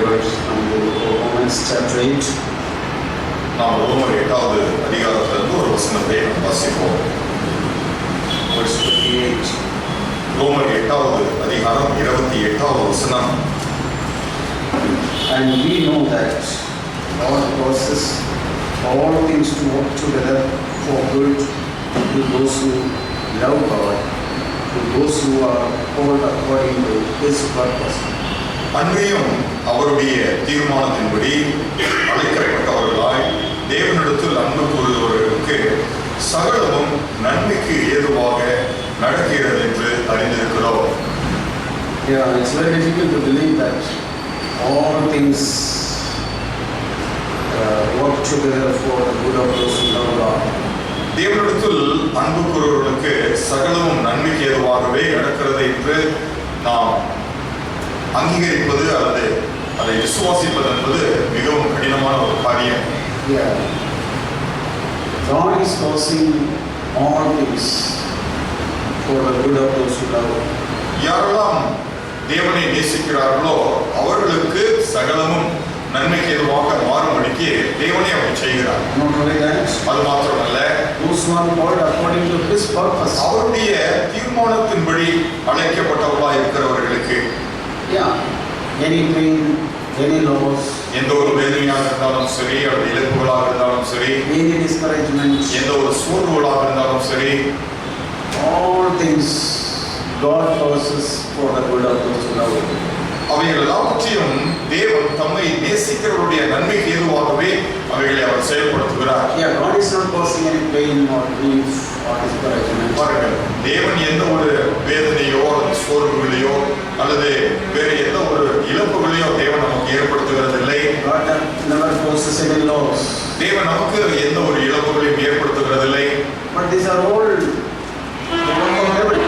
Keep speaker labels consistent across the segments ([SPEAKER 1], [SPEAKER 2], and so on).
[SPEAKER 1] Bibles from the Romans chapter 8.
[SPEAKER 2] நாம் ரோமர் 8வது அதிகாரத்திலிருந்து ஒரு வசனத்தை வாசிப்போம்.
[SPEAKER 1] Verse 28.
[SPEAKER 2] ரோமர் 8வது அதிகாரம் 28வது வசனம்.
[SPEAKER 1] And we know that God causes all things to work together for good to those who love God, to those who are called according to His purpose.
[SPEAKER 2] அன்றையும் அவருடைய தீர்மானத்தின்படி அழைக்கப்பட்டவர்களாய் தேவனிடத்தில் அன்பு கூறுபவர்களுக்கு சகலமும் நன்மைக்கு ஏதுவாக நடக்கிறது என்று அறிந்திருக்கிறோம்.
[SPEAKER 1] Yeah, it's very difficult to believe that all things work together for the good of those who love God.
[SPEAKER 2] தேவனிடத்தில் அன்பு கூறுபவர்களுக்கு சகலமும் நன்மைக்கு ஏதுவாகவே நடக்கிறது என்று நாம் அங்கீகரிப்பது அல்லது அதை விசுவாசிப்பது என்பது மிகவும் கடினமான ஒரு காரியம்.
[SPEAKER 1] Yeah. God is causing all things for the good of those who love Him.
[SPEAKER 2] யாரெல்லாம் தேவனை நேசிக்கிறார்களோ அவர்களுக்கு சகலமும் நன்மைக்கு ஏதுவாக மாறும்படிக்கு தேவனை அப்படி செய்கிறார்.
[SPEAKER 1] Not only that,
[SPEAKER 2] அது மாத்திரமல்ல,
[SPEAKER 1] those who are called according to His purpose.
[SPEAKER 2] அவருடைய தீர்மானத்தின்படி அழைக்கப்பட்டவர்களாக இருக்கிறவர்களுக்கு
[SPEAKER 1] Any pain, any loss,
[SPEAKER 2] எந்த ஒரு வேதனையாக இருந்தாலும் சரி, அல்லது இழப்புகளாக இருந்தாலும் சரி,
[SPEAKER 1] any discouragement,
[SPEAKER 2] எந்த ஒரு சோர்வுகளாக இருந்தாலும் சரி,
[SPEAKER 1] all things God causes for the good of those who love Him.
[SPEAKER 2] அவைகள் எல்லாவற்றையும் தேவன் தம்மை நேசிக்கிறவருடைய நன்மைக்கு ஏதுவாகவே அவைகளை அவர் செயல்படுத்துகிறார்.
[SPEAKER 1] God is not causing any pain or grief or discouragement.
[SPEAKER 2] பாருங்கள், தேவன் எந்த ஒரு வேதனையோ அல்லது சோர்வுகளையோ அல்லது வேறு எந்த ஒரு இழப்புகளையோ தேவன் நமக்கு ஏற்படுத்துகிறதில்லை.
[SPEAKER 1] God never causes any loss.
[SPEAKER 2] தேவன் நமக்கு எந்த ஒரு இழப்புகளையும் ஏற்படுத்துகிறதில்லை.
[SPEAKER 1] But these are all the work of devil.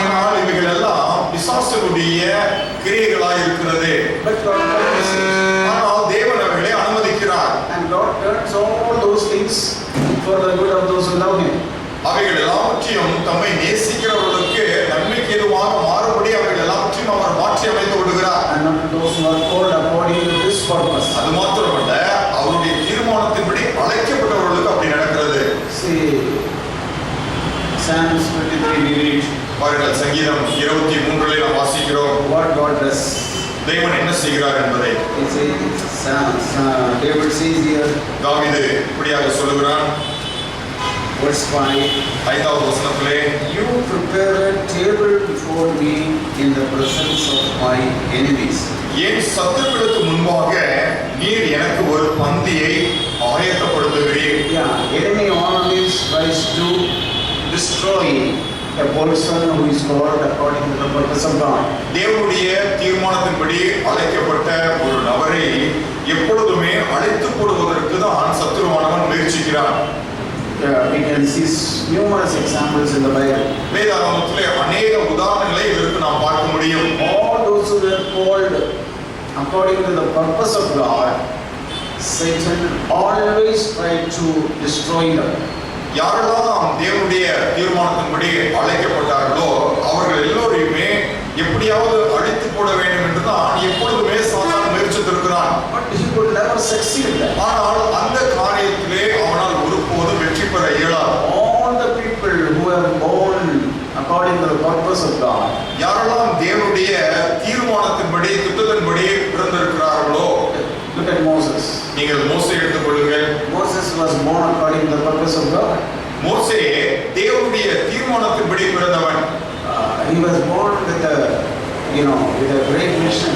[SPEAKER 2] ஆனால் இவைகள் எல்லாம் பிசாசுடைய கிரியைகளாய் இருக்கிறது.
[SPEAKER 1] But God permits.
[SPEAKER 2] ஆனால் தேவன் அவைகளை அனுமதிக்கிறார்.
[SPEAKER 1] And God turns all those things for the good of those who love Him.
[SPEAKER 2] அவைகள் எல்லாவற்றையும் தம்மை நேசிக்கிறவர்களுக்கு நன்மைக்கு ஏதுவாக மாறுபடி அவைகள் எல்லாவற்றையும் அவர் மாற்றி அமைத்து விடுகிறார்.
[SPEAKER 1] And not those who are called according to His purpose.
[SPEAKER 2] அது மாத்திரமல்ல, அவருடைய தீர்மானத்தின்படி அழைக்கப்பட்டவர்களுக்கு அப்படி நடக்கிறது.
[SPEAKER 1] See, Psalms 23 we read.
[SPEAKER 2] பாருங்கள், சங்கீதம் 23 நாம் வாசிக்கிறோம்
[SPEAKER 1] What God does.
[SPEAKER 2] தேவன் என்ன செய்கிறார் என்பதை.
[SPEAKER 1] David says here,
[SPEAKER 2] தாவீது இப்படியாக சொல்லுகிறான்.
[SPEAKER 1] verse 5,
[SPEAKER 2] 5வது வசனத்திலே,
[SPEAKER 1] You prepare a table before me in the presence of my enemies.
[SPEAKER 2] என் சத்துருக்களுக்கு முன்பாக நீர் எனக்கு ஒரு பந்தியை ஆயத்தப்படுத்துகிறீர்.
[SPEAKER 1] Enemy always tries to destroy a person who is called according to the purpose of God.
[SPEAKER 2] தேவனுடைய தீர்மானத்தின்படி அழைக்கப்பட்ட ஒரு நபரை எப்பொழுதுமே அழித்து போடுவதற்கு தான் சத்துருவானவன் முயற்சிக்கிறான்.
[SPEAKER 1] We can see numerous examples in the Bible.
[SPEAKER 2] வேதாகமத்திலே அநேக உதாரணங்களை இதற்கு நாம் பார்க்க முடியும்.
[SPEAKER 1] All those who were called according to the purpose of God, Satan always tried to destroy them.
[SPEAKER 2] யாரெல்லாம் தேவனுடைய தீர்மானத்தின்படி அழைக்கப்பட்டார்களோ அவர்கள் எல்லோரையுமே எப்படியாவது அழித்து போட வேண்டும் என்று தான் எப்பொழுதுமே சாத்தான் முயற்சித்திருக்கிறான்.
[SPEAKER 1] But he could never succeed.
[SPEAKER 2] ஆனால் அந்த காரியத்திலே அவனால் ஒருபோதும் வெற்றி பெற இயலாது.
[SPEAKER 1] All the people who are born according to the purpose of God,
[SPEAKER 2] யாரெல்லாம் தேவனுடைய தீர்மானத்தின்படி திட்டத்தின்படி பிறந்திருக்கிறார்களோ.
[SPEAKER 1] look at Moses.
[SPEAKER 2] நீங்கள் மோசே எடுத்துக் கொள்ளுங்கள்.
[SPEAKER 1] Moses was born according to the purpose of God.
[SPEAKER 2] மோசே தேவனுடைய தீர்மானத்தின்படி பிறந்தவன்.
[SPEAKER 1] He was born with a great mission.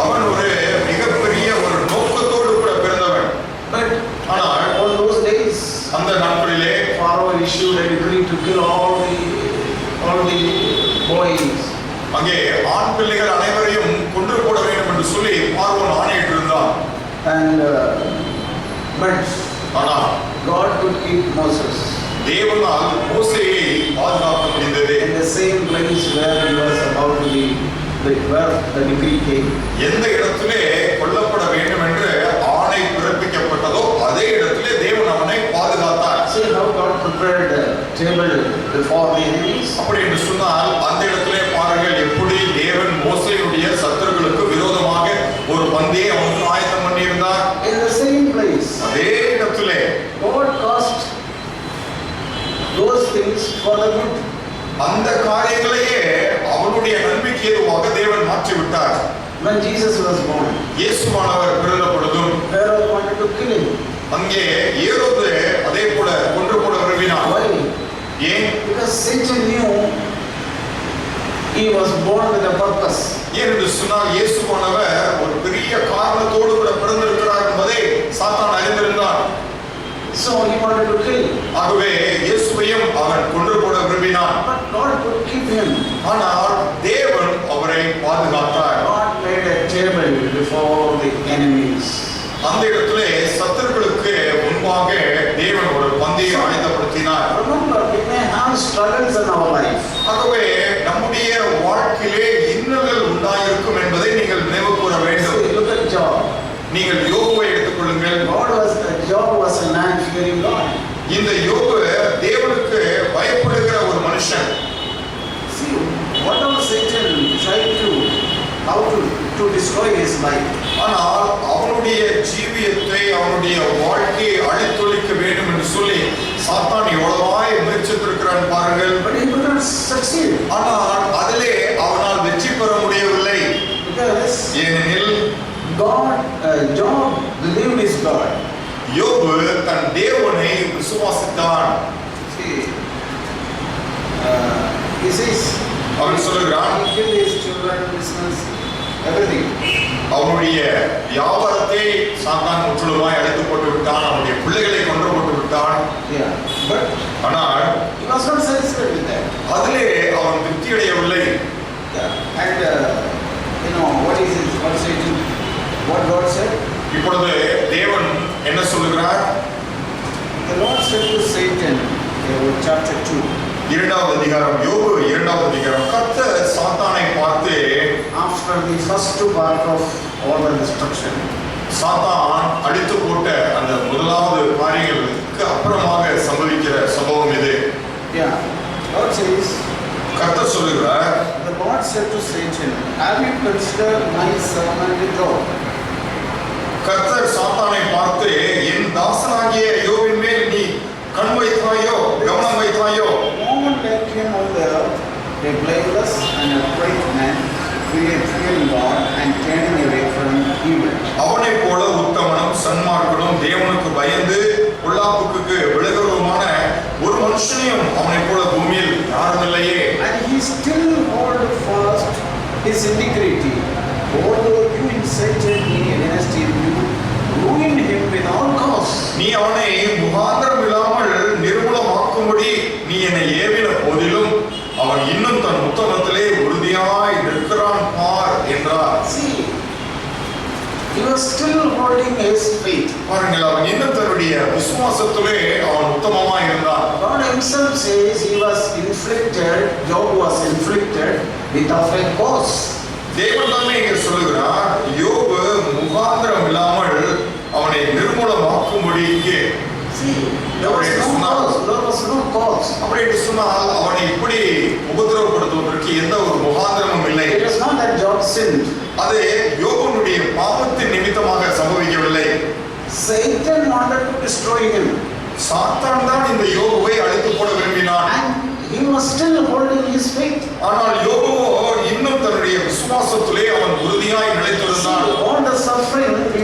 [SPEAKER 2] அவன் ஒரு மிகப்பெரிய ஒரு நோக்கத்தோடு கூட பிறந்தவன்.
[SPEAKER 1] But
[SPEAKER 2] ஆனால்
[SPEAKER 1] all those days,
[SPEAKER 2] அந்த நாட்களிலே
[SPEAKER 1] Pharaoh issued a decree to kill all the boys.
[SPEAKER 2] அங்கே ஆண் பிள்ளைகள் அனைவரையும் கொன்று போட வேண்டும் என்று சொல்லி பார்வோன் ஆணையிட்டிருந்தான்.
[SPEAKER 1] And but
[SPEAKER 2] ஆனால்
[SPEAKER 1] God could keep Moses
[SPEAKER 2] தேவனால் மோசேயை பாதுகாக்க முடிந்தது.
[SPEAKER 1] in the same place where he was about to be, where the decree came.
[SPEAKER 2] எந்த இடத்திலே கொல்லப்பட வேண்டும் என்று ஆணை பிறப்பிக்கப்பட்டதோ அதே இடத்திலே தேவன் அவனை பாதுகாத்தார்.
[SPEAKER 1] See how God prepared a table before the enemies.
[SPEAKER 2] அப்படி என்று சொன்னால் அந்த இடத்திலே பாருங்கள் எப்படி தேவன் மோசேயுடைய சத்துருக்களுக்கு விரோதமாக ஒரு பந்தியை அவனுக்கு ஆயத்தம் பண்ணி இருந்தார்.
[SPEAKER 1] In the same place,
[SPEAKER 2] அதே இடத்திலே
[SPEAKER 1] God caused those things for the good.
[SPEAKER 2] அந்த காரியங்களையே அவனுடைய நன்மைக்கு ஏதுவாக தேவன் மாற்றி விட்டார்.
[SPEAKER 1] When Jesus was born,
[SPEAKER 2] இயேசுவானவர் பிறந்த பொழுதும்
[SPEAKER 1] Herod wanted to kill him.
[SPEAKER 2] அங்கே ஏரோது அதே போல கொன்று போட விரும்பினான்.
[SPEAKER 1] Why?
[SPEAKER 2] ஏன்?
[SPEAKER 1] Because Satan knew he was born with a purpose.
[SPEAKER 2] ஏன் என்று சொன்னால் இயேசுவானவர் ஒரு பெரிய காரணத்தோடு கூட பிறந்திருக்கிறார் என்பதை சாத்தான் அறிந்திருந்தான்.
[SPEAKER 1] So he wanted to kill.
[SPEAKER 2] ஆகவே இயேசுவையும் அவன் கொன்று போட விரும்பினான்.
[SPEAKER 1] But God could keep him.
[SPEAKER 2] ஆனால் தேவன் அவரை பாதுகாத்தார்.
[SPEAKER 1] God made a table before the enemies.
[SPEAKER 2] அந்த இடத்திலே சத்துருக்களுக்கு முன்பாக தேவன் ஒரு பந்தியை ஆயத்தப்படுத்தினார்.
[SPEAKER 1] Remember, we may have struggles in our life.
[SPEAKER 2] ஆகவே நம்முடைய வாழ்க்கையிலே இன்னல்கள் உண்டாயிருக்கும் என்பதை நீங்கள் நினைவு கூற வேண்டும்.
[SPEAKER 1] See, look at Job.
[SPEAKER 2] நீங்கள் யோபுவை எடுத்துக்கொள்ளுங்கள்.
[SPEAKER 1] Job was a man fearing God.
[SPEAKER 2] இந்த யோபு தேவனுக்கு பயப்படுகிற ஒரு மனுஷன்.
[SPEAKER 1] See, whatever Satan tried to destroy his life.
[SPEAKER 2] ஆனால் அவனுடைய ஜீவியத்தை அவனுடைய வாழ்க்கையை அழித்தொழிக்க வேண்டும் என்று சொல்லி சாத்தான் எவ்வளவாய் முயற்சித்திருக்கிறான் பாருங்கள்.
[SPEAKER 1] But he could not succeed.
[SPEAKER 2] ஆனால் அதிலே அவனால் வெற்றி பெற முடியவில்லை.
[SPEAKER 1] Because
[SPEAKER 2] ஏனெனில்
[SPEAKER 1] Job believed his God.
[SPEAKER 2] யோபு தன் தேவனை விசுவாசித்தான்.
[SPEAKER 1] See, he says,
[SPEAKER 2] அவன் சொல்லுகிறான்,
[SPEAKER 1] he killed his children, business, everything.
[SPEAKER 2] அவனுடைய வியாபாரத்தை சாத்தான் முற்றிலுமாய் அழித்து போட்டு விட்டான். அவனுடைய பிள்ளைகளை கொன்று போட்டு விட்டான்.
[SPEAKER 1] Yeah, but
[SPEAKER 2] ஆனால்
[SPEAKER 1] he was not satisfied with that.
[SPEAKER 2] அதிலே அவன் திருப்தி அடையவில்லை.
[SPEAKER 1] Yeah. And you know what God said?
[SPEAKER 2] இப்பொழுது தேவன் என்ன சொல்லுகிறார்?
[SPEAKER 1] The Lord said to Satan, chapter 2.
[SPEAKER 2] இரண்டாவது அதிகாரம், யோபு இரண்டாவது அதிகாரம். கர்த்தர் சாத்தானை பார்த்து,
[SPEAKER 1] After the first two part of all the destruction,
[SPEAKER 2] சாத்தான் அடித்து போட்ட அந்த முதலாவது காரியங்களுக்கு அப்புறமாக சம்பவிக்கிற சம்பவம் இது.
[SPEAKER 1] Yeah, God says,
[SPEAKER 2] கர்த்தர் சொல்லுகிறார்,
[SPEAKER 1] the Lord said to Satan, have you considered my servant Job?
[SPEAKER 2] கர்த்தர் சாத்தானை பார்த்து, என் தாசனாகிய யோபின் மேல் நீ கண் வைத்தாயோ, கவனம் வைத்தாயோ?
[SPEAKER 1] No one like him on the earth, a blameless and upright man, fearing God and turning away from evil.
[SPEAKER 2] அவனை போல உத்தமனும் சன்மார்க்கனும் தேவனுக்கு பயந்து பொல்லாப்புக்கு விலகுவதுமான ஒரு மனுஷனையும் அவனை போல பூமியில் யாரும் இல்லையே.
[SPEAKER 1] And he still hold fast his integrity. Although you incited me against him, you ruined him without cause.
[SPEAKER 2] நீ அவனை முகாந்திரம் இல்லாமல் நிர்மூலமாக்கும்படி நீ என்னை ஏவின போதிலும் அவன் இன்னும் தன் உத்தமத்திலே உறுதியாய் நிற்கிறான் பார் என்றார்.
[SPEAKER 1] See, he was still holding his faith.
[SPEAKER 2] பாருங்கள், அவன் இன்னும் தன்னுடைய விசுவாசத்திலே அவன் உத்தமமாய் இருந்தான்.
[SPEAKER 1] God himself says he was inflicted, Job was inflicted without a cause.
[SPEAKER 2] தேவன் தாமே இங்கே சொல்லுகிறார், யோபு முகாந்திரம் இல்லாமல் அவனை நிர்மூலமாக்கும்படிக்கு.
[SPEAKER 1] See, there was no cause.
[SPEAKER 2] அப்படி என்று சொன்னால் அவனை இப்படி உபத்திரவப்படுத்துவதற்கு எந்த ஒரு முகாந்திரமும் இல்லை.
[SPEAKER 1] It was not that Job sinned.
[SPEAKER 2] அது யோபுனுடைய பாவத்தின் நிமித்தமாக சம்பவிக்கவில்லை.
[SPEAKER 1] Satan wanted to destroy him.
[SPEAKER 2] சாத்தான் தான் இந்த யோபுவை அழித்து போட விரும்பினான்.
[SPEAKER 1] And he was still holding his faith.
[SPEAKER 2] ஆனால் யோபுவோ இன்னும் தன்னுடைய விசுவாசத்திலே அவன் உறுதியாய் நிலைத்திருந்தான்.
[SPEAKER 1] All the suffering we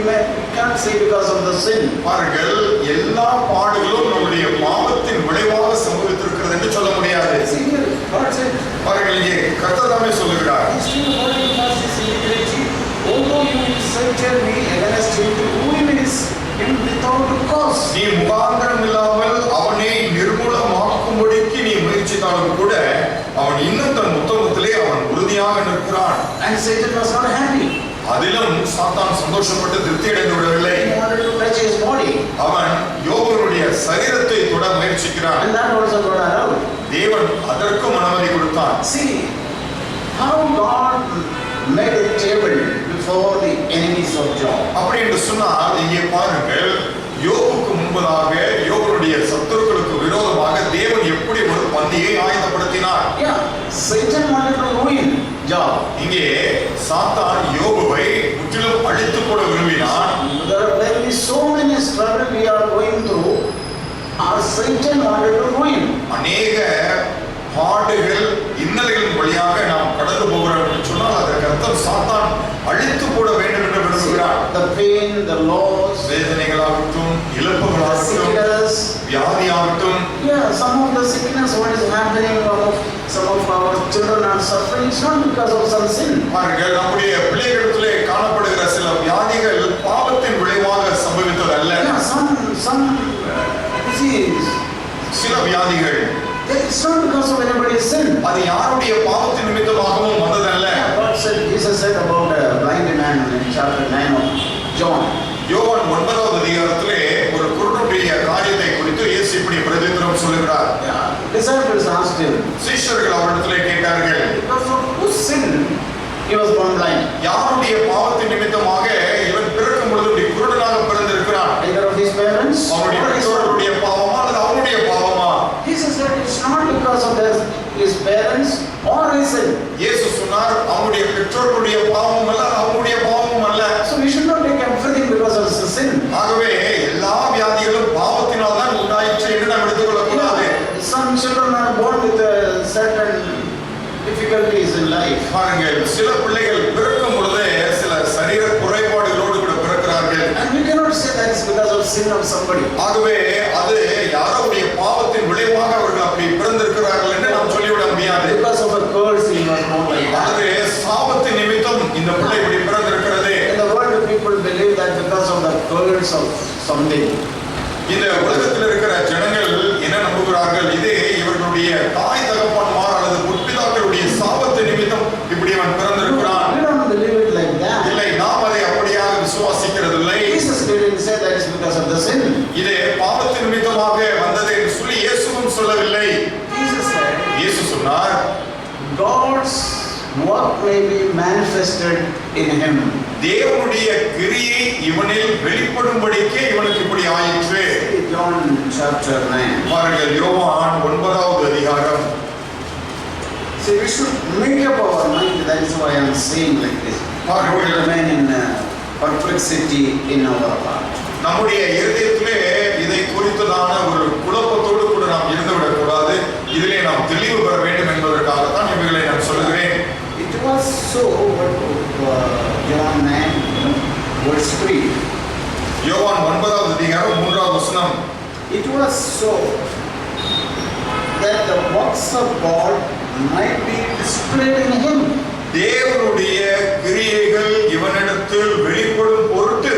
[SPEAKER 1] can't say because of the sin.
[SPEAKER 2] பாருங்கள், எல்லா பாடுகளும் நம்முடைய பாவத்தின் விளைவாக சம்பவித்திருக்கிறது என்று சொல்ல முடியாது.
[SPEAKER 1] See here, God said,
[SPEAKER 2] பாருங்கள், இங்கே கர்த்தர் தாமே சொல்லுகிறார்,
[SPEAKER 1] he still holding fast his integrity. Although you incited me against him to ruin him without cause.
[SPEAKER 2] நீ முகாந்திரம் இல்லாமல் அவனை நிர்மூலமாக்கும்படிக்கு நீ முயற்சித்தாலும் கூட அவன் இன்னும் தன் உத்தமத்திலே அவன் உறுதியாக நிற்கிறான்.
[SPEAKER 1] And Satan was not happy.
[SPEAKER 2] அதிலும் சாத்தான் சந்தோஷப்பட்டு திருப்தி அடைந்து விடவில்லை.
[SPEAKER 1] He wanted to touch his body.
[SPEAKER 2] அவன் யோபுவினுடைய சரீரத்தை தொட முயற்சிக்கிறான்.
[SPEAKER 1] And that also got allowed.
[SPEAKER 2] தேவன் அதற்கும் அனுமதி கொடுத்தான்.
[SPEAKER 1] See how God made a table before the enemies of Job.
[SPEAKER 2] அப்படி என்று சொன்னால் இங்கே பாருங்கள், யோபுக்கு முன்பதாக யோபுடைய சத்துருக்களுக்கு விரோதமாக தேவன் எப்படி ஒரு பந்தியை ஆயத்தப்படுத்தினார்.
[SPEAKER 1] Yeah, Satan wanted to ruin Job. Job.
[SPEAKER 2] இங்கே சாத்தான் யோபுவை முற்றிலும் அழித்து போட விரும்பினான்.
[SPEAKER 1] There will be so many struggles we are going through. Our Satan wanted to ruin.
[SPEAKER 2] அநேக பாடுகள் இன்னல்களின் வழியாக நாம் கடந்து போகிறோம் என்று சொன்னால் அதற்கு அர்த்தம் சாத்தான் அழித்து போட வேண்டும் என்று விரும்புகிறான்.
[SPEAKER 1] The pain, the loss,
[SPEAKER 2] வேதனைகளாகட்டும், இழப்புகளாகட்டும், வியாதியாகட்டும்.
[SPEAKER 1] Yeah, some of the sickness what is happening, some of our children are suffering. It's not because of some sin.
[SPEAKER 2] பாருங்கள், நம்முடைய பிள்ளைகளிடத்திலே காணப்படுகிற சில வியாதிகள் பாவத்தின் விளைவாக சம்பவித்தது அல்ல.
[SPEAKER 1] Yeah, some disease.
[SPEAKER 2] சில வியாதிகள்
[SPEAKER 1] It's not because of anybody's sin.
[SPEAKER 2] அது யாருடைய பாவத்தின் நிமித்தமாகவும் வந்ததல்ல.
[SPEAKER 1] God said, Jesus said about a blind man in chapter 9 of John.
[SPEAKER 2] யோவான் 9வது அதிகாரத்திலே ஒரு குருடனுடைய காரியத்தை குறித்து இயேசு இப்படி பிரதித்திரம் சொல்லுகிறார்.
[SPEAKER 1] Disciples asked him,
[SPEAKER 2] சீஷர்கள் அவரிடத்திலே கேட்டார்கள்,
[SPEAKER 1] because of whose sin he was born blind?
[SPEAKER 2] யாருடைய பாவத்தின் நிமித்தமாக இவன் பிறக்கும் பொழுது இப்படி குருடனாக பிறந்திருக்கிறான்?
[SPEAKER 1] Either of his parents
[SPEAKER 2] அவனுடைய பெற்றோருடைய பாவமா அல்லது அவனுடைய பாவமா?
[SPEAKER 1] Jesus said it's not because of his parents or his sin.
[SPEAKER 2] இயேசு சொன்னார், அவனுடைய பெற்றோருடைய பாவம் அல்ல, அவனுடைய பாவமும் அல்ல.
[SPEAKER 1] So we should not take everything because of sin.
[SPEAKER 2] ஆகவே எல்லா வியாதிகளும் பாவத்தினால் தான் உண்டாயிற்று என்று நாம் எடுத்துக்கொள்ளக் கூடாது.
[SPEAKER 1] Some children are born with certain difficulties in life.
[SPEAKER 2] பாருங்கள், சில பிள்ளைகள் பிறக்கும் பொழுது சில சரீர குறைபாடுகளோடு கூட பிறக்கிறார்கள்.
[SPEAKER 1] And we cannot say that is because of sin of somebody.
[SPEAKER 2] ஆகவே அது யாரோடைய பாவத்தின் விளைவாக அவர்கள் அப்படி பிறந்திருக்கிறார்கள் என்று நாம் சொல்லிவிட முடியாது.
[SPEAKER 1] Because of a curse he was born like that.
[SPEAKER 2] அது சாபத்தின் நிமித்தம் இந்த பிள்ளை இப்படி பிறந்திருக்கிறது.
[SPEAKER 1] In the world people believe that because of the curse of something.
[SPEAKER 2] இந்த உலகத்தில் இருக்கிற ஜனங்கள் என்ன நம்புகிறார்கள்? இது இவர்களுடைய தாய் தகப்பன்மார் அல்லது முற்பிதாக்களுடைய சாபத்தின் நிமித்தம் இப்படி அவன் பிறந்திருக்கிறான்.
[SPEAKER 1] We don't believe it like that.
[SPEAKER 2] இல்லை, நாம் அதை அப்படியாக விசுவாசிக்கிறதில்லை.
[SPEAKER 1] Jesus didn't say that is because of the sin.
[SPEAKER 2] இது பாவத்தின் நிமித்தமாக வந்தது என்று சொல்லி இயேசுவும் சொல்லவில்லை.
[SPEAKER 1] Jesus said,
[SPEAKER 2] இயேசு சொன்னார்,
[SPEAKER 1] God's work may be manifested in him.
[SPEAKER 2] தேவனுடைய கிரியை இவனில் வெளிப்படும்படிக்கே இவனுக்கு இப்படி ஆயிற்று.
[SPEAKER 1] John chapter 9.
[SPEAKER 2] பாருங்கள், யோவான் 9வது அதிகாரம்.
[SPEAKER 1] See, we should make up our mind. That is why I am saying like this. Don't remain in perplexity in our heart.
[SPEAKER 2] நம்முடைய இருதயத்திலே இதை குறித்ததான ஒரு குழப்பத்தோடு கூட நாம் இருந்துவிடக் கூடாது. இதிலே நாம் தெளிவு பெற வேண்டும் என்பதற்காகத்தான் இவைகளை நான் சொல்லுகிறேன்.
[SPEAKER 1] It was so, John 9, verse 3.
[SPEAKER 2] யோவான் 9வது அதிகாரம் 3வது வசனம்.
[SPEAKER 1] It was so that the works of God might be displayed in him.
[SPEAKER 2] தேவனுடைய கிரியைகள் இவனிடத்தில் வெளிப்படும் பொருட்டு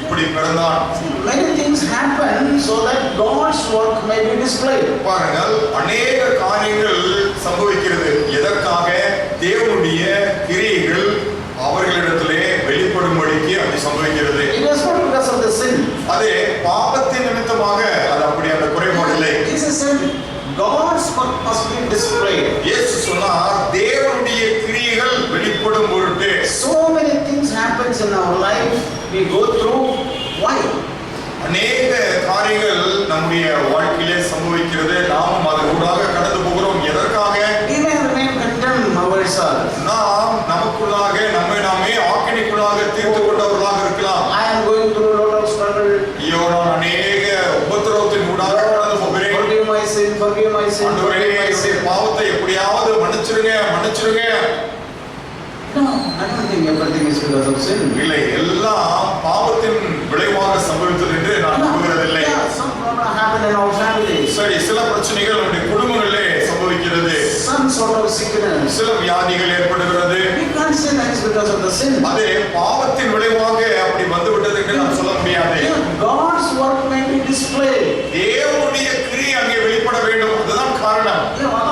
[SPEAKER 2] இப்படி பிறந்தான்.
[SPEAKER 1] Many things happen so that God's work may be displayed.
[SPEAKER 2] பாருங்கள், அநேக காரியங்கள் சம்பவிக்கிறது. எதற்காக? தேவனுடைய கிரியைகள் அவர்களிடத்திலே வெளிப்படும்படிக்கு அப்படி சம்பவிக்கிறது.
[SPEAKER 1] It was not because of the sin.
[SPEAKER 2] அது பாவத்தின் நிமித்தமாக அது அப்படி அந்த குறைபாடு இல்லை.
[SPEAKER 1] Jesus said God's work must be displayed.
[SPEAKER 2] இயேசு சொன்னார், தேவனுடைய கிரியைகள் வெளிப்படும் பொருட்டு.
[SPEAKER 1] So many things happens in our life we go through. Why?
[SPEAKER 2] அநேக காரியங்கள் நம்முடைய வாழ்க்கையிலே சம்பவிக்கிறது. நாமும் அது ஊடாக கடந்து போகிறோம். எதற்காக?
[SPEAKER 1] We may remain condemned ourselves.
[SPEAKER 2] நாம் நமக்குள்ளாக நம்மை நாமே ஆக்கினைக்குள்ளாக தீர்த்து கொண்டவர்களாக இருக்கலாம்.
[SPEAKER 1] I am going through a lot of struggle.
[SPEAKER 2] ஐயோ, நான் அநேக உபத்திரவத்தின் ஊடாக கடந்து போகிறேன்.
[SPEAKER 1] Forgive my sin, forgive my sin,
[SPEAKER 2] ஆண்டவரே,
[SPEAKER 1] forgive my
[SPEAKER 2] என்னுடைய
[SPEAKER 1] sin.
[SPEAKER 2] பாவத்தை எப்படியாவது மன்னிச்சிருங்க.
[SPEAKER 1] No, I don't think everything is because of sin.
[SPEAKER 2] இல்லை, எல்லாம் பாவத்தின் விளைவாக சம்பவித்தது என்று நான் நம்புகிறதில்லை.
[SPEAKER 1] Yeah, some problem happen in our families.
[SPEAKER 2] சரி, சில பிரச்சனைகள் நம்முடைய குடும்பங்களிலே சம்பவிக்கிறது.
[SPEAKER 1] Some sort of sickness.
[SPEAKER 2] சில வியாதிகள் ஏற்படுகிறது.
[SPEAKER 1] We can't say that is because of the sin.
[SPEAKER 2] அது பாவத்தின் விளைவாக அப்படி வந்துவிட்டது என்று நாம் சொல்ல முடியாது.
[SPEAKER 1] God's work may be displayed.
[SPEAKER 2] தேவனுடைய கிரியை அங்கே வெளிப்பட வேண்டும். அதுதான் காரணம்.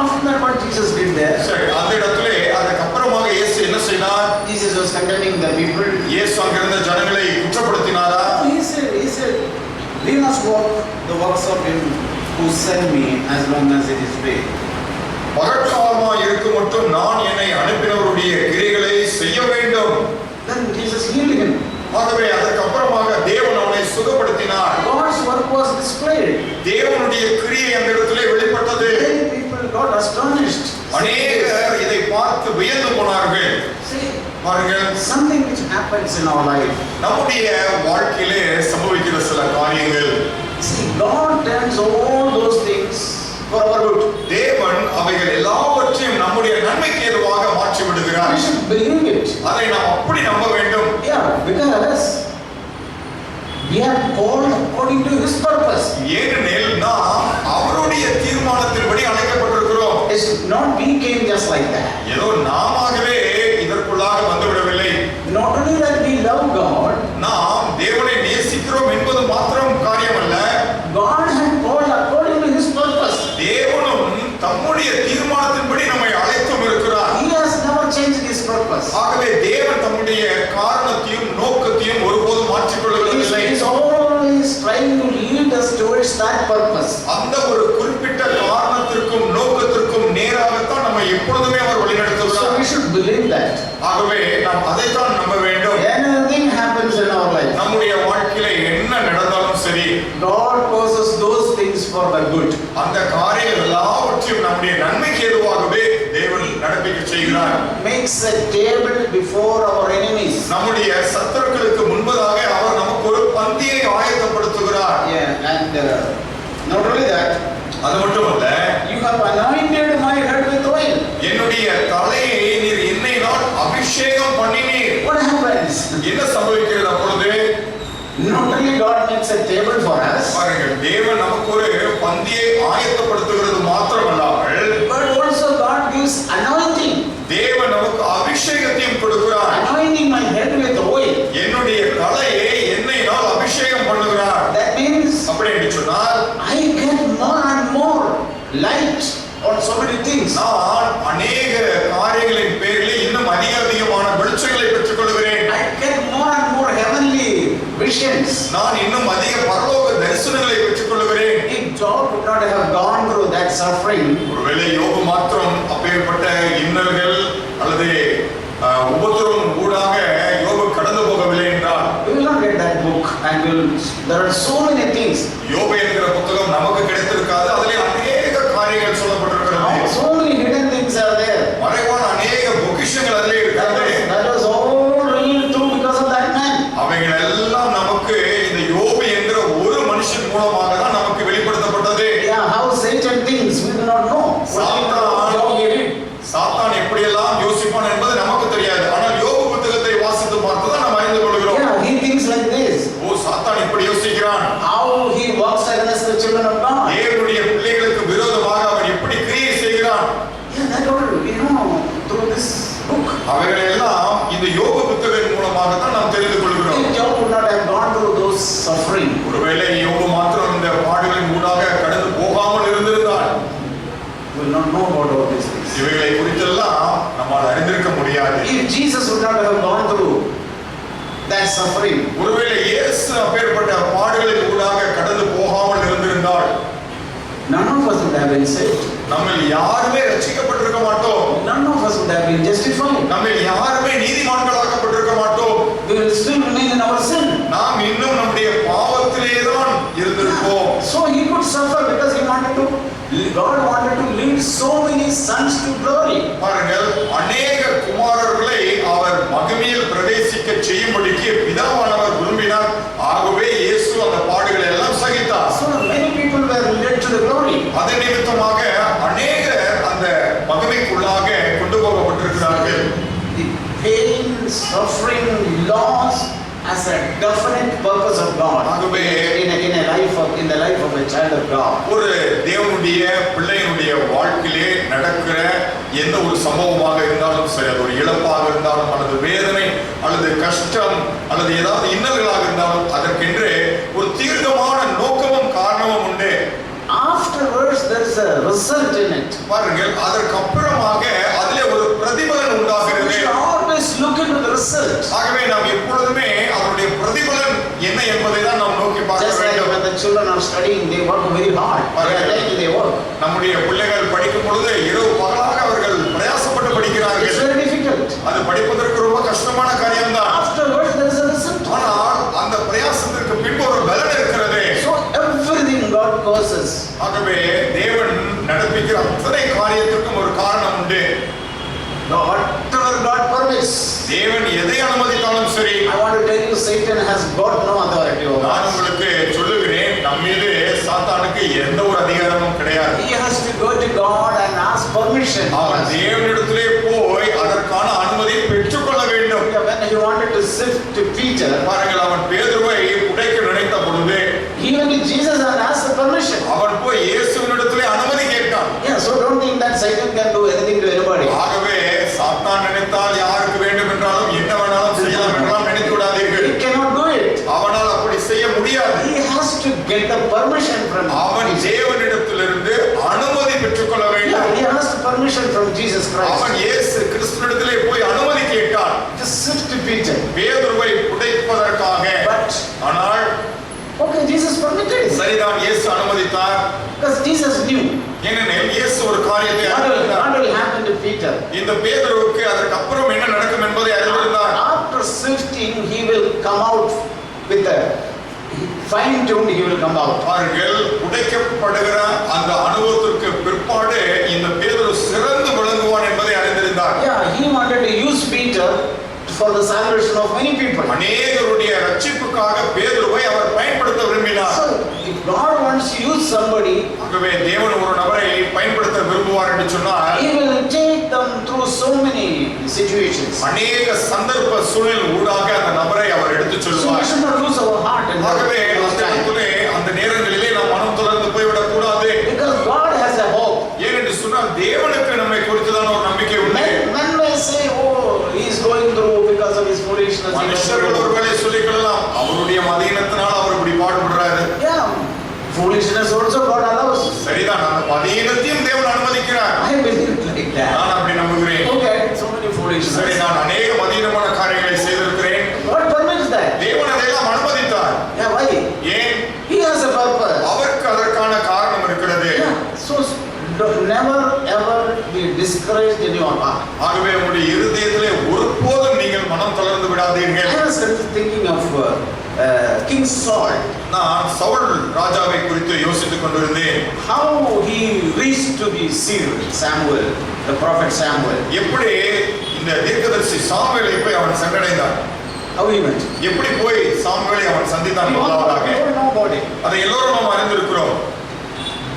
[SPEAKER 1] After that, what Jesus did there?
[SPEAKER 2] சரி, அந்த இடத்திலே அதுக்கு அப்புறமாக இயேசு என்ன செய்தார்?
[SPEAKER 1] Jesus was condemning the people.
[SPEAKER 2] இயேசு அங்கிருந்த ஜனங்களை குற்றப்படுத்தினாரா?
[SPEAKER 1] He said, we must walk the works of him who sent me as long as it is day.
[SPEAKER 2] பகற்காலமாய் இருக்கும் மட்டும் நான் என்னை அனுப்பினவருடைய கிரியைகளை செய்ய வேண்டும்.
[SPEAKER 1] Then Jesus healed him.
[SPEAKER 2] ஆகவே அதற்கு அப்புறமாக தேவன் அவனை சுகப்படுத்தினார்.
[SPEAKER 1] God's work was displayed.
[SPEAKER 2] தேவனுடைய கிரியை அந்த இடத்திலே வெளிப்பட்டது.
[SPEAKER 1] Many people got astonished.
[SPEAKER 2] அநேகர் இதை பார்த்து பார்த்து வியந்து போனார்கள்.
[SPEAKER 1] See,
[SPEAKER 2] பாருங்கள்,
[SPEAKER 1] something which happens in our life.
[SPEAKER 2] நம்முடைய வாழ்க்கையிலே சம்பவிக்கிற சில காரியங்கள்.
[SPEAKER 1] See, God turns all those things for our good.
[SPEAKER 2] தேவன் அவைகள் எல்லாவற்றையும் நம்முடைய நன்மைக்கு ஏதுவாக மாற்றி விடுகிறார்.
[SPEAKER 1] We should believe it.
[SPEAKER 2] அதை நாம் அப்படி நம்ப வேண்டும்.
[SPEAKER 1] Yeah, because we are called according to His purpose.
[SPEAKER 2] ஏனெனில் நாம் அவருடைய தீர்மானத்தின்படி அழைக்கப்பட்டிருக்கிறோம்.
[SPEAKER 1] It's not we came just like that.
[SPEAKER 2] ஏதோ நாமாகவே இதற்குள்ளாக வந்துவிடவில்லை.
[SPEAKER 1] Not only that we love God,
[SPEAKER 2] நாம் தேவனை நேசிக்கிறோம் என்பது மாத்திரம் காரியமல்ல,
[SPEAKER 1] God had called according to His purpose.
[SPEAKER 2] தேவனும் தம்முடைய தீர்மானத்தின்படி நம்மை அழைத்தும் இருக்கிறார்.
[SPEAKER 1] He has never changed His purpose.
[SPEAKER 2] ஆகவே தேவன் தம்முடைய காரணத்தையும் நோக்கத்தையும் ஒருபோதும் மாற்றிக்கொள்ளவில்லை.
[SPEAKER 1] He is always trying to lead us towards that purpose.
[SPEAKER 2] அந்த ஒரு குறிப்பிட்ட காரணத்திற்கும் நோக்கத்திற்கும் நேராகத்தான் நம்மை எப்பொழுதுமே அவர்
[SPEAKER 1] So
[SPEAKER 2] வழிநடத்துகிறார்.
[SPEAKER 1] we should believe that.
[SPEAKER 2] ஆகவே நாம் அதைத்தான் நம்ப வேண்டும்.
[SPEAKER 1] Anything happens in our life,
[SPEAKER 2] நம்முடைய வாழ்க்கையில என்ன நடந்தாலும் சரி,
[SPEAKER 1] God causes those things for the good.
[SPEAKER 2] அந்த காரியங்கள் எல்லாவற்றையும் நம்முடைய நன்மைக்கு ஏதுவாகவே தேவன் நடப்பிக்க செய்கிறார்.
[SPEAKER 1] Makes a table before our enemies.
[SPEAKER 2] நம்முடைய சத்துருக்களுக்கு முன்பதாக அவர் நமக்கு ஒரு பந்தியை ஆயத்தப்படுத்துகிறார்.
[SPEAKER 1] Yeah, and not only that,
[SPEAKER 2] அது மட்டுமல்ல,
[SPEAKER 1] you have anointed my head with oil.
[SPEAKER 2] என்னுடைய தலையை நீர் எண்ணெயினால் அபிஷேகம் பண்ணினீர்.
[SPEAKER 1] What happens?
[SPEAKER 2] என்ன சம்பவிக்கிறது அப்பொழுது?
[SPEAKER 1] Not only God makes a table for us,
[SPEAKER 2] பாருங்கள், தேவன் நமக்கு ஒரு பந்தியை ஆயத்தப்படுத்துகிறது மாத்திரமல்லாமல்,
[SPEAKER 1] but also God gives anointing.
[SPEAKER 2] தேவன் நமக்கு அபிஷேகத்தையும் கொடுக்கிறார்.
[SPEAKER 1] Anointing my head with oil.
[SPEAKER 2] என்னுடைய தலையை எண்ணெயினால் அபிஷேகம் பண்ணுகிறார்.
[SPEAKER 1] That means
[SPEAKER 2] அப்படி என்று சொன்னால்,
[SPEAKER 1] I get more and more light on so many things.
[SPEAKER 2] நான் அநேக காரியங்களின் பேரில் இன்னும் அதிகமான வெளிச்சங்களை பெற்றுக் கொள்கிறேன்.
[SPEAKER 1] I get more and more heavenly visions.
[SPEAKER 2] நான் இன்னும் அதிக பரலோக தரிசனங்களை பெற்றுக் கொள்கிறேன்.
[SPEAKER 1] If Job would not have gone through that suffering,
[SPEAKER 2] ஒருவேளை யோபு மாத்திரம் அப்பேற்பட்ட இன்னல்கள் அல்லது உபத்திரவம் ஊடாக யோபு கடந்து போகவில்லை என்றால்,
[SPEAKER 1] we will not get that book, and there are so many things.
[SPEAKER 2] யோபு என்கிற புத்தகம் நமக்கு கிடைத்திருக்காது. அதிலே அநேக காரியங்கள் சொல்லப்பட்டிருக்கிறது.
[SPEAKER 1] So many hidden things are there.
[SPEAKER 2] மறைவான அநேக பொக்கிஷங்கள் அதிலே இருக்கிறது.
[SPEAKER 1] That was all revealed through because of that man.
[SPEAKER 2] அவைகள் எல்லாம் நமக்கு இந்த யோபு என்கிற ஒரு மனுஷன் மூலமாக தான் நமக்கு வெளிப்படுத்தப்பட்டது.
[SPEAKER 1] Yeah, how Satan thinks, we do not know.
[SPEAKER 2] சாத்தான் எப்படியெல்லாம் யோசிப்பான் என்பது நமக்கு தெரியாது. ஆனால் யோபு புத்தகத்தை வாசித்து பார்த்து தான் நாம் அறிந்து கொள்கிறோம்.
[SPEAKER 1] Yeah, he thinks like this.
[SPEAKER 2] ஓ, சாத்தான் இப்படி யோசிக்கிறான்.
[SPEAKER 1] How he works against the children of God.
[SPEAKER 2] தேவனுடைய பிள்ளைகளுக்கு விரோதமாக அவன் எப்படி கிரியை செய்கிறான்.
[SPEAKER 1] Yeah, that all we know through this book.
[SPEAKER 2] அவைகளை எல்லாம் இந்த யோபு புத்தகத்தின் மூலமாக தான் நாம் தெரிந்து கொள்கிறோம்.
[SPEAKER 1] If Job would not have gone through those suffering,
[SPEAKER 2] ஒருவேளை யோபு மாத்திரம் இந்த பாடுகளின் ஊடாக கடந்து போகாமல் இருந்திருந்தால்,
[SPEAKER 1] we will not know about all these things.
[SPEAKER 2] இவைகளை குறித்தெல்லாம் நம்மால் அறிந்திருக்க முடியாது.
[SPEAKER 1] If Jesus would not have gone through that suffering,
[SPEAKER 2] ஒருவேளை இயேசு அப்பேற்பட்ட பாடுகளின் ஊடாக கடந்து போகாமல் இருந்திருந்தால்,
[SPEAKER 1] none of us would have been saved.
[SPEAKER 2] நம்ம யாருமே ரட்சிக்கப்பட்டிருக்க மாட்டோம்.
[SPEAKER 1] None of us would have been justified.
[SPEAKER 2] நம்ம யாருமே நீதிமான்களாக்கப்பட்டிருக்க மாட்டோம்.
[SPEAKER 1] We will still remain in our sin.
[SPEAKER 2] நாம் இன்னும் நம்முடைய பாவத்திலே தான் இருந்திருப்போம்.
[SPEAKER 1] So he could suffer because God wanted to lead so many sons to glory.
[SPEAKER 2] பாருங்கள், அநேக குமாரர்களை அவர் மகிமையில் பிரவேசிக்க செய்யும்படிக்கு பிதாவானவர் விரும்பினார். ஆகவே இயேசு அந்த பாடுகளை எல்லாம் சகித்தார்.
[SPEAKER 1] So many people were led to the glory.
[SPEAKER 2] அதன் நிமித்தமாக அநேக அந்த மகிமைக்குள்ளாக கொண்டு போகப்பட்டிருக்கிறார்கள்.
[SPEAKER 1] The pain, suffering, loss as a definite purpose of God in the life of a child of God.
[SPEAKER 2] ஒரு தேவனுடைய பிள்ளையினுடைய வாழ்க்கையிலே நடக்கிற எந்த ஒரு சம்பவமாக இருந்தாலும் சரி, அது ஒரு இழப்பாக இருந்தாலும் அல்லது வேதனை அல்லது கஷ்டம் அல்லது ஏதாவது இன்னல்களாக இருந்தாலும் அதற்கென்று ஒரு தீர்க்கமான நோக்கமும் காரணமும் உண்டு.
[SPEAKER 1] Afterwards there is a result in it.
[SPEAKER 2] பாருங்கள், அதற்கு அப்புறமாக அதிலே ஒரு பிரதிபலன் உண்டாகிறது.
[SPEAKER 1] We should always look into the result.
[SPEAKER 2] ஆகவே நாம் எப்பொழுதுமே அவருடைய பிரதிபலன் என்ன என்பதை தான் நாம் நோக்கி பார்க்க
[SPEAKER 1] Just like
[SPEAKER 2] வேண்டும்.
[SPEAKER 1] when the children are studying, they work very hard. They work.
[SPEAKER 2] நம்முடைய பிள்ளைகள் படிக்கும் பொழுது இரவு பகலாக அவர்கள் பிரயாசப்பட்டு படிக்கிறார்கள்.
[SPEAKER 1] It's very difficult.
[SPEAKER 2] அது படிப்பதற்கு ரொம்ப கஷ்டமான காரியம்தான்.
[SPEAKER 1] Afterwards there is a result.
[SPEAKER 2] ஆனால் அந்த பிரயாசத்திற்கு பின்பு ஒரு பலன் இருக்கிறது.
[SPEAKER 1] So everything God causes.
[SPEAKER 2] ஆகவே தேவன் நடப்பிக்கிற அத்தனை காரியத்திற்கும் ஒரு காரணம் உண்டு.
[SPEAKER 1] God
[SPEAKER 2] தேவன் எதை அனுமதித்தாலும் சரி,
[SPEAKER 1] I want to tell you, Satan has got no authority over
[SPEAKER 2] நான்
[SPEAKER 1] us.
[SPEAKER 2] உங்களுக்கு சொல்லுகிறேன், நம் மீது சாத்தானுக்கு எந்த ஒரு அதிகாரமும் கிடையாது.
[SPEAKER 1] He has to go to God and ask permission.
[SPEAKER 2] அவன் தேவனிடத்திலே போய் அதற்கான அனுமதி பெற்றுக்கொள்ள வேண்டும்.
[SPEAKER 1] When he wanted to sift to Peter,
[SPEAKER 2] பாருங்கள், அவன் பேதுருவை உடைக்க நினைத்த பொழுது
[SPEAKER 1] he went to Jesus and asked the permission.
[SPEAKER 2] அவன் போய் இயேசுவினிடத்திலே அனுமதி கேட்டான்.
[SPEAKER 1] Yeah, so don't think that Satan can do anything to anybody.
[SPEAKER 2] ஆகவே சாத்தான் நினைத்தால் யாருக்கு வேண்டும் என்றாலும் என்ன வேணாலும் செய்யலாம் என்றாலும் நினைத்து விடாதீர்கள்.
[SPEAKER 1] He cannot do it.
[SPEAKER 2] அவனால் அப்படி செய்ய முடியாது.
[SPEAKER 1] He has to get the permission from
[SPEAKER 2] அவன் தேவனிடத்திலிருந்து அனுமதி பெற்றுக்கொள்ள வேண்டும்.
[SPEAKER 1] Yeah, he asked permission from Jesus Christ.
[SPEAKER 2] அவன் இயேசு கிறிஸ்துவினிடத்திலே போய் அனுமதி கேட்டான்.
[SPEAKER 1] To sift to Peter.
[SPEAKER 2] பேதுருவை உடைப்பதற்காக.
[SPEAKER 1] But
[SPEAKER 2] ஆனால்
[SPEAKER 1] okay, Jesus permitted.
[SPEAKER 2] சரிதான், இயேசு அனுமதித்தார்.
[SPEAKER 1] Because Jesus knew
[SPEAKER 2] ஏனெனில் இயேசு ஒரு காரியத்தை அறிந்திருந்தார்.
[SPEAKER 1] what will happen to Peter.
[SPEAKER 2] இந்த பேதுருவுக்கு அதற்கு அப்புறம் என்ன நடக்கும் என்பதை அறிந்திருந்தார்.
[SPEAKER 1] After sifting, he will come out with a fine-tuned. He will come out.
[SPEAKER 2] அவர்கள் உடைக்கப்படுகிற அந்த அனுபவத்திற்கு பிற்பாடு இந்த பேதுரு சிறந்து விளங்குவான் என்பதை அறிந்திருந்தார்.
[SPEAKER 1] Yeah, he wanted to use Peter for the salvation of many people.
[SPEAKER 2] அநேகருடைய ரட்சிப்புக்காக பேதுருவை அவர் பயன்படுத்த விரும்பினார்.
[SPEAKER 1] So, if God wants to use somebody,
[SPEAKER 2] ஆகவே தேவன் ஒரு நபரை பயன்படுத்த விரும்புவார் என்று சொன்னால்
[SPEAKER 1] He will take them through so many situations.
[SPEAKER 2] அநேக சந்தர்ப்ப சூழல் ஊடாக அந்த நபரை அவர் எடுத்துச்
[SPEAKER 1] So we
[SPEAKER 2] செல்வார்.
[SPEAKER 1] should not lose our heart and
[SPEAKER 2] ஆகவே அந்த நேரங்களிலே நாம் மனம் தொடர்ந்து போய்விடக் கூடாது.
[SPEAKER 1] because God has a hope.
[SPEAKER 2] ஏனென்று சொன்னால் தேவனுக்கு நம்மை குறித்துதான் ஒரு நம்பிக்கை உண்டு.
[SPEAKER 1] Men may say, oh, he is going through because of his foolishness.
[SPEAKER 2] மனுஷர்கள் ஒருவேளை சொல்லிக்கொள்ளலாம், அவருடைய மதீனத்தினால் அவர் இப்படி பாடுபடுறாரு.
[SPEAKER 1] Yeah, foolishness also God allows.
[SPEAKER 2] சரிதான், அந்த மதீனத்தையும் தேவன் அனுமதிக்கிறார்.
[SPEAKER 1] I believe like that.
[SPEAKER 2] நான் அப்படி நம்புகிறேன்.
[SPEAKER 1] Okay, so many
[SPEAKER 2] சரி,
[SPEAKER 1] foolishness.
[SPEAKER 2] நான் அநேக மதீனமான காரியங்களை செய்திருக்கிறேன்.
[SPEAKER 1] God permits that.
[SPEAKER 2] தேவன் அதையெல்லாம் அனுமதித்தார்.
[SPEAKER 1] Yeah, why?
[SPEAKER 2] ஏன்?
[SPEAKER 1] He has a purpose.
[SPEAKER 2] அவருக்கு அதற்கான காரணம் இருக்கிறது.
[SPEAKER 1] Yeah, so never ever be discouraged in your heart.
[SPEAKER 2] ஆகவே உங்களுடைய இருதயத்திலே ஒருபோதும் நீங்கள் மனம் தளர்ந்து விடாதீர்கள்.
[SPEAKER 1] I was thinking of King Saul.
[SPEAKER 2] நான் சவுல் ராஜாவை குறித்து யோசித்துக் கொண்டிருந்தேன்.
[SPEAKER 1] How he reached to the seer Samuel, the prophet Samuel.
[SPEAKER 2] எப்படி இந்த தீர்க்கதரிசி சாமுவேலை போய் அவன் சென்றடைந்தான்.
[SPEAKER 1] How he went.
[SPEAKER 2] எப்படி போய் சாமுவேலை அவன் சந்தித்தான்
[SPEAKER 1] We all
[SPEAKER 2] முதலாவதாக.
[SPEAKER 1] know about it.
[SPEAKER 2] அதை எல்லோரும் நாம் அறிந்திருக்கிறோம்.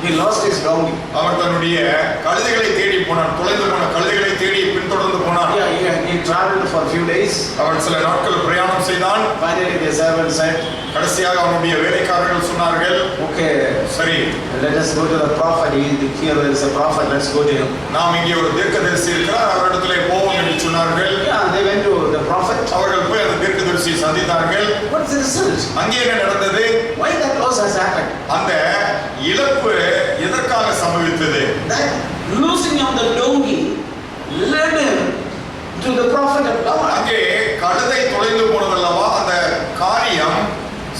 [SPEAKER 1] He lost his donkey.
[SPEAKER 2] அவன் தன்னுடைய கழுதைகளை தேடி போனான். தொலைந்து போன கழுதைகளை தேடி பின்தொடர்ந்து போனான்.
[SPEAKER 1] Yeah, he traveled for a few days.
[SPEAKER 2] அவன் சில நாட்கள் பிரயாணம் செய்தான்.
[SPEAKER 1] Finally the servant said,
[SPEAKER 2] கடைசியாக அவனுடைய வேலைக்காரர்கள் சொன்னார்கள்,
[SPEAKER 1] okay,
[SPEAKER 2] சரி,
[SPEAKER 1] let us go to the prophet. Here there is a prophet, let's go to him.
[SPEAKER 2] நாம் இங்கே ஒரு தீர்க்கதரிசி இருக்கிறார், அவரிடத்திலே போவோம் என்று சொன்னார்கள்.
[SPEAKER 1] Yeah, they went to the prophet.
[SPEAKER 2] அவர்கள் போய் அந்த தீர்க்கதரிசியை சந்தித்தார்கள்.
[SPEAKER 1] What's the result?
[SPEAKER 2] அங்கே என்ன நடந்தது?
[SPEAKER 1] Why that loss has happened?
[SPEAKER 2] அந்த இழப்பு எதற்காக சம்பவித்தது?
[SPEAKER 1] That losing of the donkey led him to the prophet of God.
[SPEAKER 2] அங்கே கழுதை தொலைந்து போனதல்லவா, அந்த காரியம்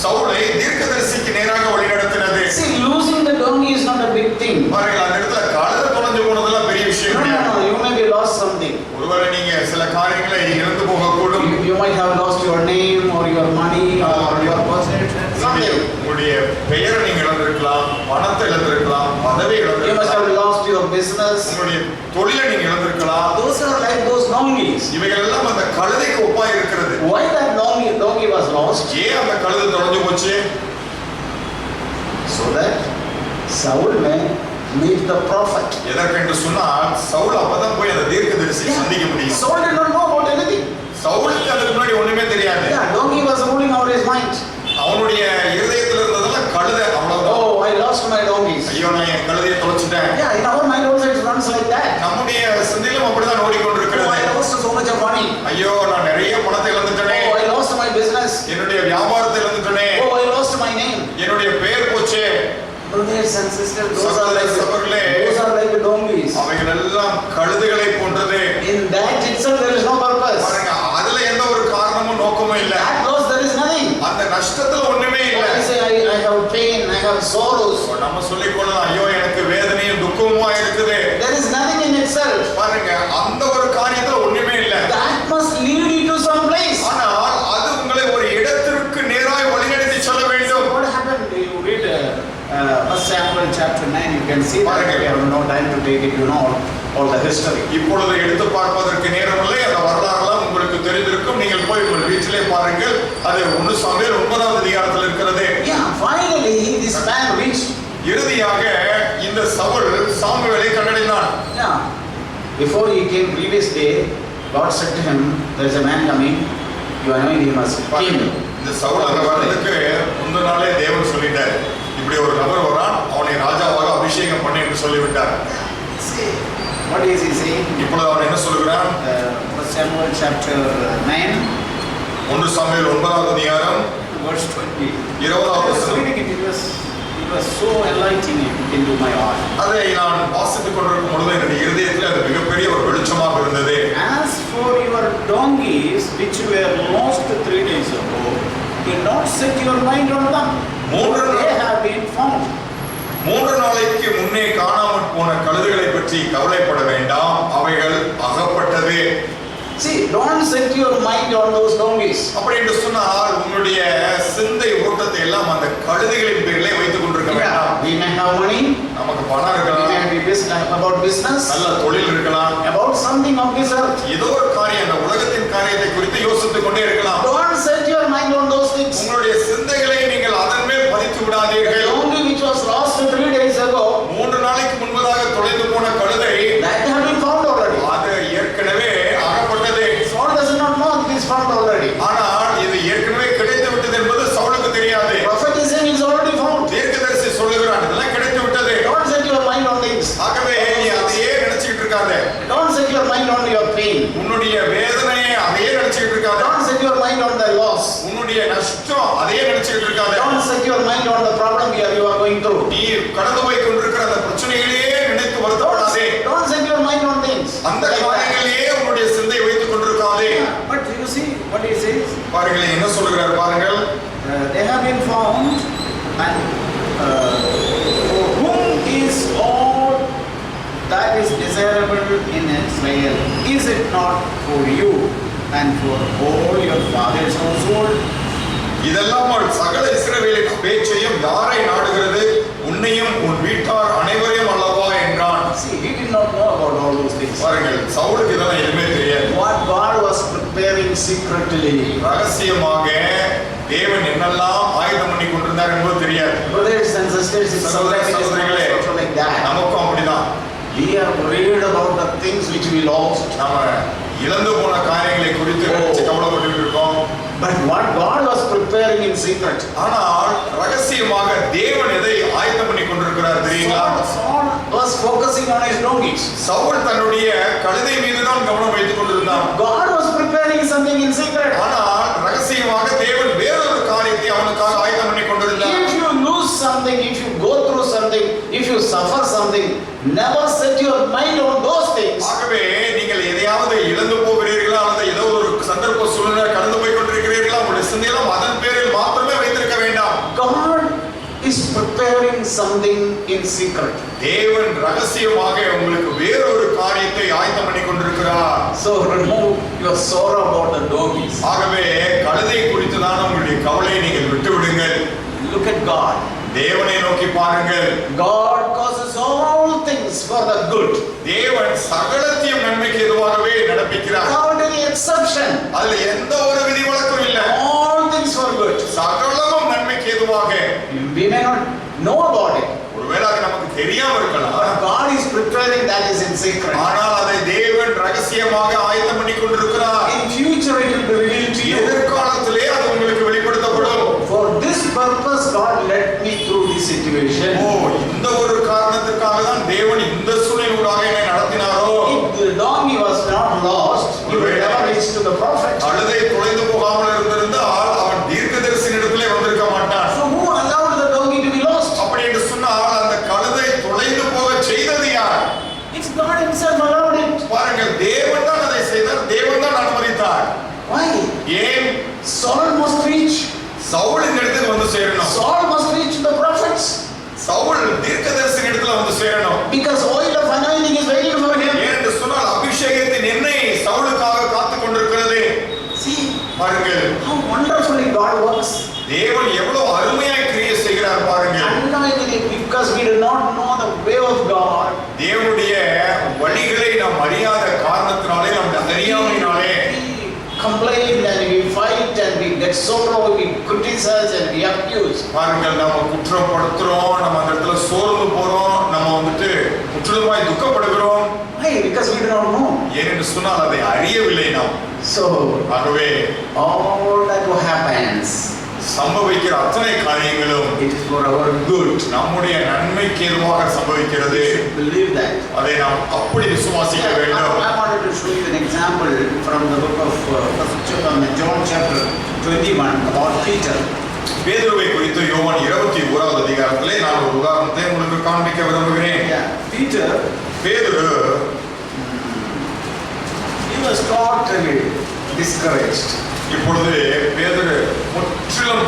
[SPEAKER 2] சவுலை தீர்க்கதரிசிக்கு நேராக வழிநடத்தினது.
[SPEAKER 1] See, losing the donkey is not a big thing.
[SPEAKER 2] பாருங்கள், அந்த இடத்துல கழுதை தொலைஞ்சு போனதெல்லாம் பெரிய விஷயம் கிடையாது.
[SPEAKER 1] No, you may be lost something.
[SPEAKER 2] ஒருவேளை நீங்க சில காரியங்களை இழந்து போகக்கூடும்.
[SPEAKER 1] You might have lost your name or your money or your personal something.
[SPEAKER 2] உங்களுடைய பெயரை நீங்க இழந்திருக்கலாம், பணத்தை இழந்திருக்கலாம், பதவி
[SPEAKER 1] You must
[SPEAKER 2] இழந்திருக்கலாம்,
[SPEAKER 1] have lost your business.
[SPEAKER 2] உங்களுடைய தொழிலை நீங்க இழந்திருக்கலாம்.
[SPEAKER 1] Those are like those donkeys.
[SPEAKER 2] இவைகள் எல்லாம் அந்த கழுதைக்கு ஒப்பாய் இருக்கிறது.
[SPEAKER 1] Why that donkey was lost?
[SPEAKER 2] ஏன் அந்த கழுதை தொலைஞ்சு போச்சு?
[SPEAKER 1] So that Saul may meet the prophet.
[SPEAKER 2] எதற்கென்று சொன்னால் சவுல் அப்பதான் போய் அந்த தீர்க்கதரிசியை சந்திக்க முடியும்.
[SPEAKER 1] Saul did not know about anything.
[SPEAKER 2] சவுலுக்கு அதுக்கு முன்னாடி ஒண்ணுமே தெரியாது.
[SPEAKER 1] Yeah, donkey was ruling over his mind.
[SPEAKER 2] அவனுடைய இருதயத்தில் இருந்ததெல்லாம் கழுதை, அவ்வளவுதான்.
[SPEAKER 1] Oh, I lost my donkeys.
[SPEAKER 2] ஐயோ, நான் என் கழுதையை தொலைச்சிட்டேன்.
[SPEAKER 1] Yeah, in our mind also it runs like that.
[SPEAKER 2] நம்முடைய சிந்தையிலும் அப்படிதான்
[SPEAKER 1] Oh,
[SPEAKER 2] ஓடிக்கொண்டிருக்கிறது.
[SPEAKER 1] I lost so much of money.
[SPEAKER 2] ஐயோ, நான் நிறைய பணத்தை இழந்துட்டேனே.
[SPEAKER 1] Oh, I lost my business.
[SPEAKER 2] என்னுடைய வியாபாரத்தை இழந்துட்டேனே.
[SPEAKER 1] Oh, I lost my name.
[SPEAKER 2] என்னுடைய பெயர் போச்சே.
[SPEAKER 1] Brothers and sisters, those are like the donkeys.
[SPEAKER 2] அவைகள் எல்லாம் கழுதைகளை போன்றது.
[SPEAKER 1] In that itself there is no purpose.
[SPEAKER 2] பாருங்க, அதுல எந்த ஒரு காரணமும் நோக்கமும் இல்ல.
[SPEAKER 1] That loss there is nothing.
[SPEAKER 2] அந்த நஷ்டத்துல ஒண்ணுமே இல்ல.
[SPEAKER 1] I say I have pain, I have sorrows.
[SPEAKER 2] நம்ம சொல்லிக் கொள்ளலாம், ஐயோ எனக்கு வேதனையும் துக்கமுமா இருக்குது.
[SPEAKER 1] There is nothing in itself.
[SPEAKER 2] பாருங்க, அந்த ஒரு காரியத்துல ஒண்ணுமே இல்ல.
[SPEAKER 1] That must lead you to some place.
[SPEAKER 2] ஆனால் அது உங்களை ஒரு இடத்திற்கு நேராய் வழிநடத்தி செல்ல வேண்டும்.
[SPEAKER 1] What happened? You read 1 Samuel chapter 9, you can see that. We have no time to take it, you know all the history.
[SPEAKER 2] இப்பொழுது எடுத்து பார்ப்பதற்கு நேரமில்லை. அந்த வரலாறுலாம் உங்களுக்கு தெரிந்து
[SPEAKER 3] came previous day, God said to him, there is a man coming, you anoint him as king.
[SPEAKER 2] இந்த சவுல் அங்க வர்றதுக்கு முந்தின நாளே தேவன் சொல்லிட்டார், இப்படி ஒரு நபர் வரான், அவனை ராஜாவாக அபிஷேகம் பண்ணி என்று சொல்லிவிட்டார்.
[SPEAKER 3] What is he saying?
[SPEAKER 2] இப்பொழுது அவன் என்ன சொல்கிறான்?
[SPEAKER 3] 1 Samuel chapter 9,
[SPEAKER 2] 1 சாமுவேல் 9வது அதிகாரம்
[SPEAKER 3] verse 20.
[SPEAKER 2] 20வது வசனம்.
[SPEAKER 3] It was so enlightening into my heart.
[SPEAKER 2] அதை நான் வாசித்துக் கொண்டிருக்கும் பொழுது என்னுடைய இருதயத்தில் அது மிகப்பெரிய ஒரு வெளிச்சமாக இருந்தது.
[SPEAKER 3] As for your donkeys which were lost 3 days ago, do not set your mind on them, for they have been found.
[SPEAKER 2] 3 நாளைக்கு முன்னே காணாமற் போன கழுதைகளை பற்றி கவலைப்பட வேண்டாம், அவைகள் அகப்பட்டது.
[SPEAKER 3] See, don't set your mind on those donkeys.
[SPEAKER 2] அப்படி என்று சொன்னால் உங்களுடைய சிந்தை ஓட்டத்தை எல்லாம் அந்த கழுதைகளின் பேரிலே வைத்துக் கொண்டிருக்க வேண்டாம்.
[SPEAKER 3] We may have money,
[SPEAKER 2] நமக்கு பணம்
[SPEAKER 3] we
[SPEAKER 2] இருக்கலாம்,
[SPEAKER 3] may be about business,
[SPEAKER 2] நல்ல தொழில் இருக்கலாம்,
[SPEAKER 3] about something of this earth.
[SPEAKER 2] ஏதோ ஒரு காரியம் அந்த உலகத்தின் காரியத்தை குறித்து யோசித்துக் கொண்டே இருக்கலாம்.
[SPEAKER 3] Don't set your mind on those things.
[SPEAKER 2] உங்களுடைய சிந்தைகளை நீங்கள் அதன் மேல் பதித்து
[SPEAKER 3] The
[SPEAKER 2] விடாதீர்கள்.
[SPEAKER 3] donkey which was lost 3 days ago,
[SPEAKER 2] 3 நாளைக்கு முன்பதாக தொலைந்து போன கழுதை
[SPEAKER 3] that have been found already.
[SPEAKER 2] அது ஏற்கனவே அகப்பட்டது.
[SPEAKER 3] Saul does not know it is found already.
[SPEAKER 2] ஆனால் இது ஏற்கனவே கிடைத்து விட்டது என்பது சவுலுக்கு தெரியாது.
[SPEAKER 3] Prophet is saying it's already found.
[SPEAKER 2] தீர்க்கதரிசி சொல்லுகிறான், இதெல்லாம் கிடைத்து விட்டது.
[SPEAKER 3] Don't set your mind on things.
[SPEAKER 2] ஆகவே நீ அதையே நினைச்சிட்டு இருக்காத.
[SPEAKER 3] Don't set your mind on your pain.
[SPEAKER 2] உன்னுடைய வேதனையை அதையே நினைச்சிட்டு இருக்காத.
[SPEAKER 3] Don't set your mind on the loss.
[SPEAKER 2] உன்னுடைய நஷ்டம் அதையே நினைச்சிட்டு இருக்காத.
[SPEAKER 3] Don't set your mind on the problem you are going through.
[SPEAKER 2] நீ கடந்து போய் கொண்டிருக்கிற அந்த பிரச்சனைகளையே நினைத்து வருத்தப்படாதே.
[SPEAKER 3] Don't set your mind on things.
[SPEAKER 2] அந்த காரியங்களிலேயே உன்னுடைய சிந்தை வைத்துக் கொண்டிருக்காதே.
[SPEAKER 3] But you see what he says?
[SPEAKER 2] பாருங்கள் என்ன சொல்கிறார் பாருங்கள்.
[SPEAKER 3] They have been found, and for whom is all that is desirable in Israel? Is it not for you and for all your father's household?
[SPEAKER 2] இதெல்லாம் சகல இஸ்ரவேலின் பேச்சையும் யாரை நாடுகிறது? உன்னையும் உன் வீட்டார் அனைவரையும் அல்லவா என்றான்.
[SPEAKER 3] See, he did not know about all those things.
[SPEAKER 2] பாருங்கள் சவுலுக்கு இதெல்லாம் எதுவுமே தெரியாது.
[SPEAKER 3] What God was preparing secretly.
[SPEAKER 2] ரகசியமாக தேவன் என்னெல்லாம் ஆயுதம் பண்ணி கொண்டிருந்தார் என்பது தெரியாது.
[SPEAKER 3] Brothers and sisters, it's sometimes also like that.
[SPEAKER 2] நமக்கும் அப்படிதான்.
[SPEAKER 3] We are worried about the things which we lost.
[SPEAKER 2] நம்ம இழந்து போன காரியங்களை குறித்து நினைச்சு கவலைப்பட்டு இருக்கோம்.
[SPEAKER 3] But what God was preparing in secret.
[SPEAKER 2] ஆனால் ரகசியமாக தேவன் எதை ஆயத்தம் பண்ணி கொண்டிருக்கிறார் தெரியுங்களா?
[SPEAKER 3] Saul was focusing on his donkeys.
[SPEAKER 2] Saul தன்னுடைய கழுதை மீது தான் கவனம் வைத்துக் கொண்டிருந்தான்.
[SPEAKER 3] God was preparing something in secret.
[SPEAKER 2] ஆனால் ரகசியமாக தேவன் வேறொரு காரியத்தை அவனுக்காக ஆயத்தம் பண்ணி கொண்டிருந்தார்.
[SPEAKER 3] If you lose something, if you go through something, if you suffer something, never set your mind on those things.
[SPEAKER 2] ஆகவே நீங்கள் எதையாவது இழந்து போகிறீர்களா அல்லது ஏதோ ஒரு சந்தர்ப்ப சூழ்நிலை கடந்து போய் கொண்டிருக்கிறீர்களா, உங்களுடைய சிந்தையெல்லாம் அதன் பேரில் மாத்திரமே வைத்திருக்க வேண்டாம்.
[SPEAKER 3] God is preparing something in secret.
[SPEAKER 2] தேவன் ரகசியமாக உங்களுக்கு வேறொரு காரியத்தை ஆயத்தம் பண்ணி கொண்டிருக்கிறார்.
[SPEAKER 3] So remove your sorrow about the donkeys.
[SPEAKER 2] ஆகவே கழுதை குறித்துதான் உங்களுடைய கவலையை நீங்கள் விட்டு விடுங்கள்.
[SPEAKER 3] Look at God.
[SPEAKER 2] தேவனை நோக்கி பாருங்கள்.
[SPEAKER 3] God causes all things for the good.
[SPEAKER 2] தேவன் சகலத்தையும் நன்மைக்கு எதுவாகவே நடப்பிக்கிறார்.
[SPEAKER 3] Without any exception.
[SPEAKER 2] அதுல எந்த ஒரு விதிவிலக்கும் இல்லை.
[SPEAKER 3] All things for good.
[SPEAKER 2] சகலமும் நன்மைக்கு எதுவாக.
[SPEAKER 3] We may not know about it.
[SPEAKER 2] ஒருவேளை அது நமக்கு தெரியாம இருக்கலாம்.
[SPEAKER 3] But God is preparing that is in secret.
[SPEAKER 2] ஆனால் அதை தேவன் ரகசியமாக ஆயத்தம் பண்ணி கொண்டிருக்கிறார்.
[SPEAKER 3] In future it will be revealed to you.
[SPEAKER 2] எதிர்காலத்திலே அது உங்களுக்கு வெளிப்படுத்தப்படும்.
[SPEAKER 3] For this purpose God led me through this situation.
[SPEAKER 2] இந்த ஒரு காரணத்துக்காக தான் தேவன் இந்த சூழ்நிலையூடாக என்னை நடத்தினாரோ.
[SPEAKER 3] If the donkey was not lost, he would never reach to the prophet.
[SPEAKER 2] கழுதை தொலைந்து போகாமல் இருந்திருந்தால் அவன் தீர்க்கதரிசியினிடத்திலே வந்திருக்க மாட்டான்.
[SPEAKER 3] So who allowed the donkey to be lost?
[SPEAKER 2] அப்படி என்று சொன்னால் அந்த கழுதை தொலைந்து போக செய்தது யார்?
[SPEAKER 3] It's God himself allowed it.
[SPEAKER 2] பாருங்கள், தேவன் தான் அதை செய்தார், தேவன் தான் அனுமதித்தார்.
[SPEAKER 3] Why?
[SPEAKER 2] ஏன்?
[SPEAKER 3] Saul must reach.
[SPEAKER 2] சவுலின் இடத்துக்கு வந்து சேரணும்.
[SPEAKER 3] Saul must reach the prophets.
[SPEAKER 2] Saul தீர்க்கதரிசியின் இடத்துல வந்து சேரணும்.
[SPEAKER 3] Because oil of anointing is waiting for him.
[SPEAKER 2] ஏன் என்று சொன்னால் அபிஷேகத்தின் எண்ணெய் சவுலுக்காக காத்துக் கொண்டிருக்கிறது.
[SPEAKER 3] See,
[SPEAKER 2] பாருங்கள்
[SPEAKER 3] how wonderfully God works.
[SPEAKER 2] தேவன் எவ்வளவு அருமையாய் கிரியை செய்கிறார் பாருங்கள்.
[SPEAKER 3] Anointing because we do not know the way of God.
[SPEAKER 2] தேவனுடைய வழிகளை நாம் அறியாத காரணத்தினாலே, நம்முடைய அறியாமையினாலே
[SPEAKER 3] complain and we fight and we get sorrow, we criticize and we accuse.
[SPEAKER 2] பாருங்கள், நம்ம குற்றப்படுத்துறோம், நம்ம அந்த இடத்துல சோர்ந்து போறோம், நம்ம வந்துட்டு முற்றிலுமாய் துக்கப்படுகிறோம்.
[SPEAKER 3] Why? Because we do not know.
[SPEAKER 2] ஏனென்று சொன்னால் அதை அறியவில்லை நாம்.
[SPEAKER 3] So,
[SPEAKER 2] ஆகவே
[SPEAKER 3] all that happens,
[SPEAKER 2] சம்பவிக்கிற அத்தனை காரியங்களும்
[SPEAKER 3] it is for our good.
[SPEAKER 2] நம்முடைய நன்மைக்கு ஏதுவாக சம்பவிக்கிறது.
[SPEAKER 3] We should believe that.
[SPEAKER 2] அதை நாம் அப்படி விசுவாசிக்க வேண்டும்.
[SPEAKER 3] I wanted to show you an example from the book of John chapter 21 about Peter.
[SPEAKER 2] பேதுருவை குறித்து யோவான் 21வது அதிகாரத்திலே நான் ஒரு உதாரணத்தை உங்களுக்கு காண்பிக்க விரும்புகிறேன்.
[SPEAKER 3] Peter,
[SPEAKER 2] பேதுரு
[SPEAKER 3] he was totally discouraged.
[SPEAKER 2] இப்பொழுது பேதுரு முற்றிலும்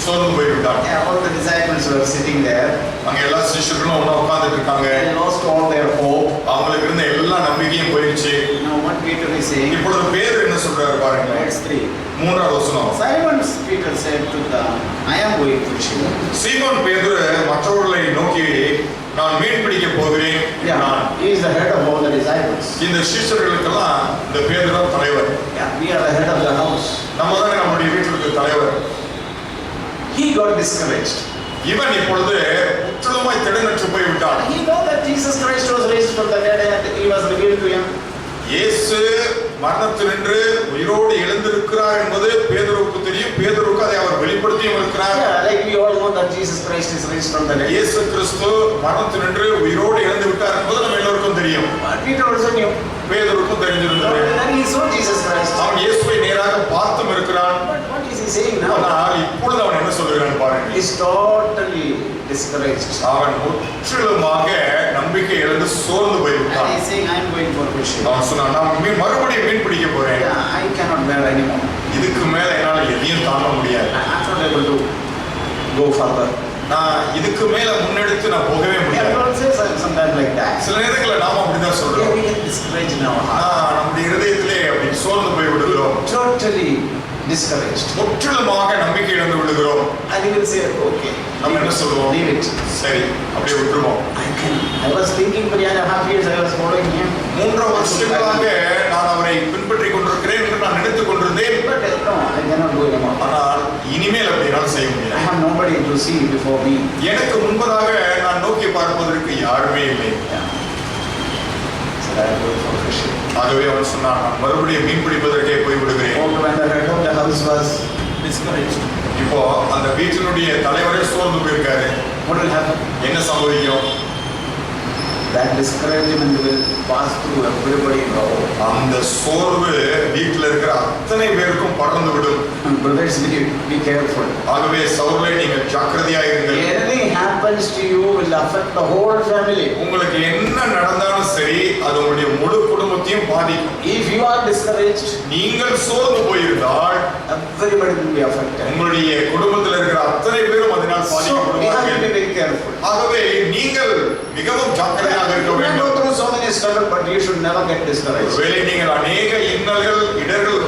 [SPEAKER 2] சோர்ந்து போய்விட்டான்.
[SPEAKER 3] All the disciples were sitting there.
[SPEAKER 2] அங்க எல்லா சிஷ்யர்களும் ஒண்ணா உட்கார்ந்துட்டு இருக்காங்க.
[SPEAKER 3] They lost all their hope.
[SPEAKER 2] அவங்களுக்கு இருந்த எல்லா நம்பிக்கையும் போயிடுச்சு.
[SPEAKER 3] Now what Peter is saying?
[SPEAKER 2] இப்பொழுது பேதுரு என்ன சொல்றாரு பாருங்க.
[SPEAKER 3] Verse 3.
[SPEAKER 2] 3வது வசனம்.
[SPEAKER 3] Simon Peter said to them, I am going fishing.
[SPEAKER 2] சீமோன் பேதுரு மற்றவர்களை நோக்கி நான் மீன் பிடிக்க போகிறேன் என்றான்.
[SPEAKER 3] He is the head of all the disciples.
[SPEAKER 2] இந்த சிஷ்யர்களுக்கெல்லாம் இந்த பேதுரு தான் தலைவர்.
[SPEAKER 3] We are the head of the house.
[SPEAKER 2] நம்ம தான் நம்முடைய வீட்டுக்கு தலைவர்.
[SPEAKER 3] He got discouraged.
[SPEAKER 2] இவன் இப்பொழுது முற்றிலுமாய் திடனற்று போய் விட்டான்.
[SPEAKER 3] He know that Jesus Christ was raised from the dead and he was revealed to him.
[SPEAKER 2] இயேசு மரணத்தினின்று உயிரோடு எழுந்திருக்கிறார் என்பது பேதுருவுக்கு தெரியும். பேதுருவுக்கு அதை அவர் வெளிப்படுத்தியும் இருக்கிறார்.
[SPEAKER 3] Like we all know that Jesus Christ is raised from the dead.
[SPEAKER 2] இயேசு கிறிஸ்து மரணத்தினின்று உயிரோடு எழுந்து விட்டார் என்பது நம்ம எல்லோருக்கும் தெரியும்.
[SPEAKER 3] Peter also knew.
[SPEAKER 2] பேதுருவுக்கும் தெரிஞ்சிருந்தது.
[SPEAKER 3] Then he saw Jesus Christ.
[SPEAKER 2] அவன் இயேசுவை நேராக பார்த்தும் இருக்கிறான்.
[SPEAKER 3] But what is he saying now?
[SPEAKER 2] ஆனால் இப்பொழுது அவன் என்ன சொல்கிறான் பாருங்க.
[SPEAKER 3] He is totally discouraged.
[SPEAKER 2] அவன் முற்றிலுமாக நம்பிக்கை இழந்து சோர்ந்து போய்விட்டான்.
[SPEAKER 3] And he is saying, I am going for fishing.
[SPEAKER 2] அவன் சொன்னான், நான் மறுபடியும் மீன் பிடிக்க போறேன்.
[SPEAKER 3] I cannot bear anymore.
[SPEAKER 2] இதுக்கு மேல என்னால எதையும் தாங்க முடியாது.
[SPEAKER 3] I am not able to go further.
[SPEAKER 2] நான் இதுக்கு மேல முன்னெடுத்து நான் போகவே முடியாது.
[SPEAKER 3] Everyone says sometimes like that.
[SPEAKER 2] சில நேரங்களில் நாம அப்படிதான் சொல்றோம்.
[SPEAKER 3] We get discouraged in our heart.
[SPEAKER 2] நம்முடைய இருதயத்திலே அப்படி சோர்ந்து போய் விடுகிறோம்.
[SPEAKER 3] Totally discouraged.
[SPEAKER 2] முற்றிலுமாக நம்பிக்கை இழந்து விடுகிறோம்.
[SPEAKER 3] And he will say, okay,
[SPEAKER 2] நம்ம என்ன சொல்லுவோம்?
[SPEAKER 3] leave it.
[SPEAKER 2] சரி, அப்படியே விட்டுருவோம்.
[SPEAKER 3] I was thinking for 3.5 years I was following him.
[SPEAKER 2] 3 வருஷங்களாக நான் அவரை பின்பற்றிக் கொண்டிருக்கிறேன் என்று நான் நினைத்துக் கொண்டிருந்தேன்.
[SPEAKER 3] But no, I cannot do anymore.
[SPEAKER 2] ஆனால் இனிமேல் அப்படி என்னால் செய்ய
[SPEAKER 3] I
[SPEAKER 2] முடியாது.
[SPEAKER 3] have nobody to see before me.
[SPEAKER 2] எனக்கு முன்பதாக நான் நோக்கி பார்ப்பதற்கு யாருமே இல்லை.
[SPEAKER 3] So I go for fishing.
[SPEAKER 2] ஆகவே அவன் சொன்னான், நான் மறுபடியும் மீன் பிடிப்பதற்கே போய் விடுகிறேன்.
[SPEAKER 3] When the head of the house was discouraged,
[SPEAKER 2] இப்போ அந்த வீட்டினுடைய தலைவரே சோர்ந்து போயிருக்காரு.
[SPEAKER 3] what will happen?
[SPEAKER 2] என்ன சம்பவிக்கும்?
[SPEAKER 3] That discouragement will pass through everybody in the home.
[SPEAKER 2] அந்த சோர்வு வீட்டில் இருக்கிற அத்தனை பேருக்கும் பறந்து விடும்.
[SPEAKER 3] Brothers, be careful.
[SPEAKER 2] ஆகவே சகோதரர்களே, நீங்கள் ஜாக்கிரதையாயிருங்கள்.
[SPEAKER 3] Anything happens to you will affect the whole family.
[SPEAKER 2] உங்களுக்கு என்ன நடந்தாலும் சரி, அது உங்களுடைய முழு குடும்பத்தையும் பாதிக்கும்.
[SPEAKER 3] If you are discouraged,
[SPEAKER 2] நீங்கள் சோர்ந்து போயிருந்தால்
[SPEAKER 3] everybody will be affected.
[SPEAKER 2] உங்களுடைய குடும்பத்தில் இருக்கிற அத்தனை பேரும் அதனால்
[SPEAKER 3] So we have to
[SPEAKER 2] பாதிக்கப்படுவார்கள்.
[SPEAKER 3] be very careful.
[SPEAKER 2] ஆகவே நீங்கள் மிகவும் ஜாக்கிரதையாக இருக்க
[SPEAKER 3] You may go
[SPEAKER 2] வேண்டும்.
[SPEAKER 3] through so many struggles, but you should never get discouraged.
[SPEAKER 2] ஒருவேளை நீங்கள் அநேக இன்னல்கள் இடர்கள்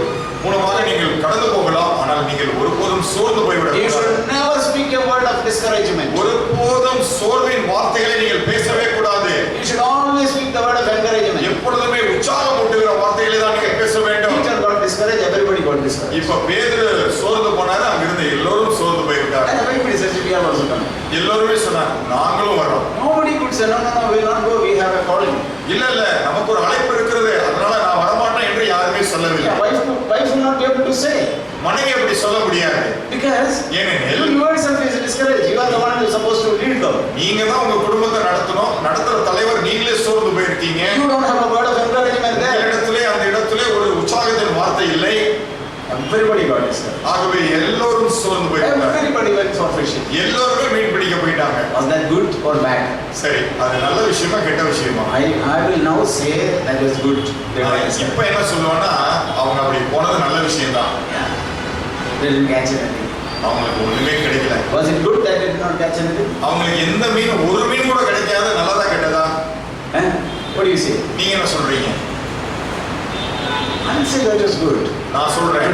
[SPEAKER 2] மூலமாக நீங்கள் கடந்து போகலாம், ஆனால் நீங்கள் ஒருபோதும் சோர்ந்து
[SPEAKER 3] You
[SPEAKER 2] போய்விடக்கூடாது.
[SPEAKER 3] should never speak a word of discouragement.
[SPEAKER 2] ஒருபோதும் சோர்வின் வார்த்தைகளை நீங்கள் பேசவே கூடாது.
[SPEAKER 3] You should always speak the word of encouragement.
[SPEAKER 2] எப்பொழுதுமே உற்சாகம் ஊட்டுகிற வார்த்தைகளை தான் நீங்கள் பேச வேண்டும்.
[SPEAKER 3] Peter got discouraged, everybody got discouraged.
[SPEAKER 2] இப்ப பேதுரு சோர்ந்து போனாரு, அங்கிருந்து எல்லோரும் சோர்ந்து போய்விட்டார்.
[SPEAKER 3] And everybody said, we are also coming.
[SPEAKER 2] எல்லோருமே சொன்னாங்க, நாங்களும் வரோம்.
[SPEAKER 3] Nobody could say, no, we will not go, we have a calling.
[SPEAKER 2] இல்ல நமக்கு ஒரு அழைப்பு இருக்கிறது, அதனால நான் வரமாட்டேன் என்று யாருமே சொல்லவில்லை.
[SPEAKER 3] Wife will not be able to say.
[SPEAKER 2] மனைவி அப்படி சொல்ல முடியாது.
[SPEAKER 3] Because
[SPEAKER 2] ஏனெனில்
[SPEAKER 3] you yourself is discouraged. You are the one who is supposed to lead them.
[SPEAKER 2] நீங்க தான் உங்க குடும்பத்தை நடத்தணும். நடத்துற தலைவர் நீங்களே சோர்ந்து போயிருக்கீங்க.
[SPEAKER 3] You don't have a word of encouragement there.
[SPEAKER 2] அந்த இடத்திலே ஒரு உற்சாகத்தின் வார்த்தை இல்லை.
[SPEAKER 3] Everybody got discouraged.
[SPEAKER 2] ஆகவே எல்லோரும் சோர்ந்து போயிட்டாங்க.
[SPEAKER 3] Everybody went for fishing.
[SPEAKER 2] எல்லோருமே மீன் பிடிக்க போயிட்டாங்க.
[SPEAKER 3] Was that good or bad?
[SPEAKER 2] சரி, அது நல்ல விஷயமா கெட்ட விஷயமா?
[SPEAKER 3] I will now say that was good.
[SPEAKER 2] இப்ப என்ன சொல்லுவாங்கன்னா, அவங்க அப்படி போனது நல்ல விஷயம் தான்.
[SPEAKER 3] They didn't catch anything.
[SPEAKER 2] அவங்களுக்கு ஒண்ணுமே கிடைக்கல.
[SPEAKER 3] Was it good that they did not catch anything?
[SPEAKER 2] அவங்களுக்கு எந்த மீன், ஒரு மீன் கூட கிடைக்காத, நல்லதா கெட்டதா?
[SPEAKER 3] What do you say?
[SPEAKER 2] நீங்க என்ன சொல்றீங்க?
[SPEAKER 3] I say that is good.
[SPEAKER 2] நான் சொல்றேன்,